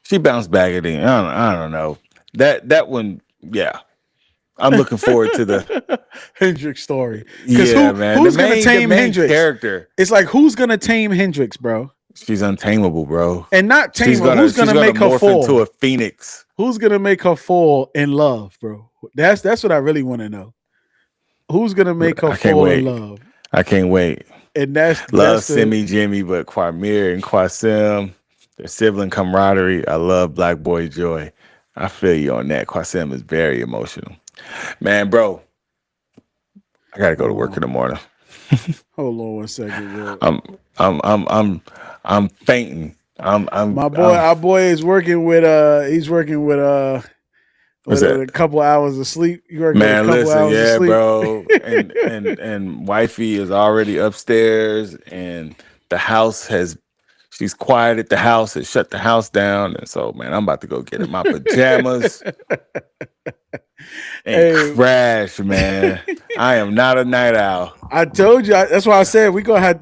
she bounced back at it. I don't know. That one. Yeah, I'm looking forward to the. Hendrix story. Because Yeah, man. who's gonna The tame main Hendrix? character. It's like who's gonna tame Hendrix, bro? She's untamable, bro. And not tame her. Who's She's gonna gonna make her morph into fall? a phoenix. Who's gonna make her fall in love, bro? That's what I really want to know. Who's gonna make her I can't fall in wait. love? I can't wait. And that's Love that's the Simi Jimmy, but Quamir and Kwasim, their sibling camaraderie. I love Black Boy Joy. I feel you on that. Kwasim is very emotional. Man, bro, I gotta go to hold work in on. the morning. Hold on 1 second, yo. I'm I'm I'm I'm I'm fainting. Our boy is working with he's working what's with that? a couple hours of sleep. You working with a Man, couple listen, hours of yeah, sleep. bro. And wifey is already upstairs and the house has she's quieted the house, has shut the house down. And so man, I'm about to go get in my pajamas and Hey, crash, man. I am not a night owl. I told you. That's why I said we gonna have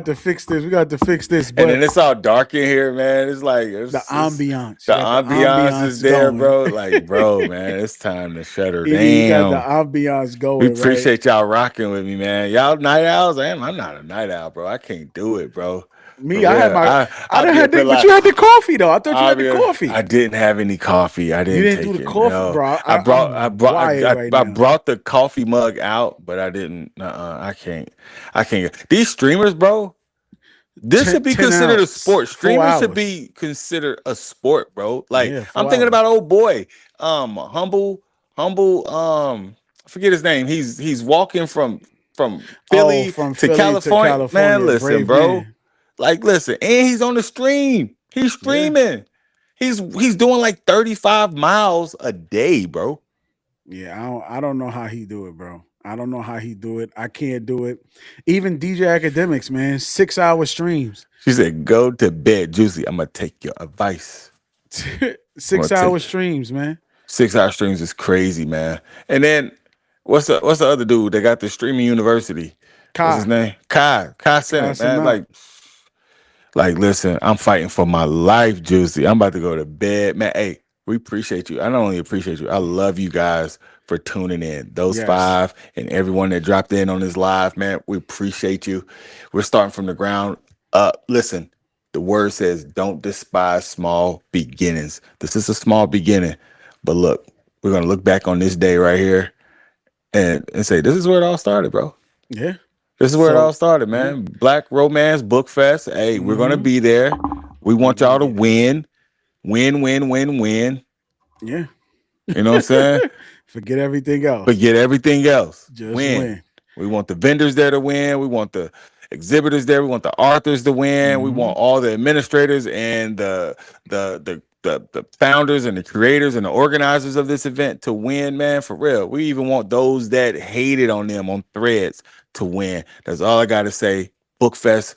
to fix this. We got to fix this. And then But it's all dark in here, man. It's like the it's ambiance, you the got the ambiance is ambiance there, going. bro. Like, bro, man, it's time to shut her You got the down. ambiance We going, right? appreciate y'all rocking with me, man. Y'all night owls? I'm not a night owl, bro. I can't do it, bro. For Me, I had real. my, I I'll done be had up the, at but like you had the coffee though. I thought you I'll had the be I coffee. didn't have any coffee. I You didn't didn't do take the it. coffee, No. bro. I'm wired right I now. brought the coffee mug out, but I didn't I can't. I can't. These streamers, bro, this Ten, should be 10 considered a hours, sport. four Streaming should hours. be considered a sport, bro. Like Yeah, I'm 4 thinking hours. about old boy, humble, I forget his name. He's walking from Oh, Philly from to Philly to California. Man, California, listen, brave bro. man. Like, listen, and he's on the stream. He's Yeah, streaming. He's doing like 35 miles a day, bro. yeah. I don't know how he do it, bro. I don't know how he do it. I can't do it. Even DJ Academics, man, 6 hour streams, She said, "Go to bed, Juicy. I'm gonna take your advice. I'm gonna six take hour streams, man. 6 hour streams is crazy, man." And then what's the other dude that got the streaming university? What's his Kai, name? Kai Kai Senate, man. Sanat. Like, listen, I'm fighting for my life, Juicy. I'm about to go to bed, man. Hey, we appreciate you. I not only appreciate you, I love you guys for tuning in. Those Yes, five and everyone that dropped in on this live, man. We appreciate you. We're starting from the ground up. Listen, the word says, "Don't despise small beginnings." This is a small beginning, but look, we're gonna look back on this day right here and say, "This is where it all started, bro." yeah. This is where it all So, started, yeah. man. Black Romance Book Fest. Hey, we're gonna Mm-hmm. be there. We We want gonna y'all to be there. win. Win, win, win, win. Yeah. You know what I'm saying? Forget everything else. Forget everything else. Just Win. win. We want the vendors there to win. We want the exhibitors there. We want the authors to win. We Mm-hmm. want all the administrators and the founders and the creators and the organizers of this event to win, man, for real. We even want those that hated on them on threads to win. That's all I gotta say. Bookfest,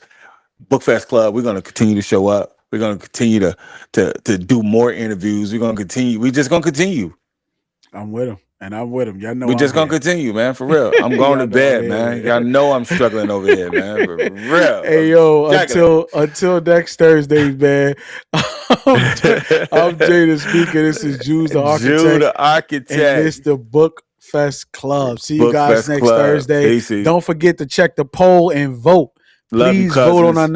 Bookfest Club. We're gonna continue to show up. We're gonna continue to do more interviews. We're gonna continue. We're just gonna continue. I'm with him, and I'm with him. Y'all know We're I'm just gonna here. continue, man. For real. I'm going to Y'all know I'm bed, man. Y'all here. know I'm struggling over here, man. For real. Hey I'm yo, struggling. until next Thursday, man. I'm, I'm Jay the speaker. This is Jules the Jew architect the and architect. Mr. Book Bookfest Club. See you guys Bookfest next Club. Thursday. Casey. Don't forget to check the poll and vote. Love you, Please vote on our cousins. next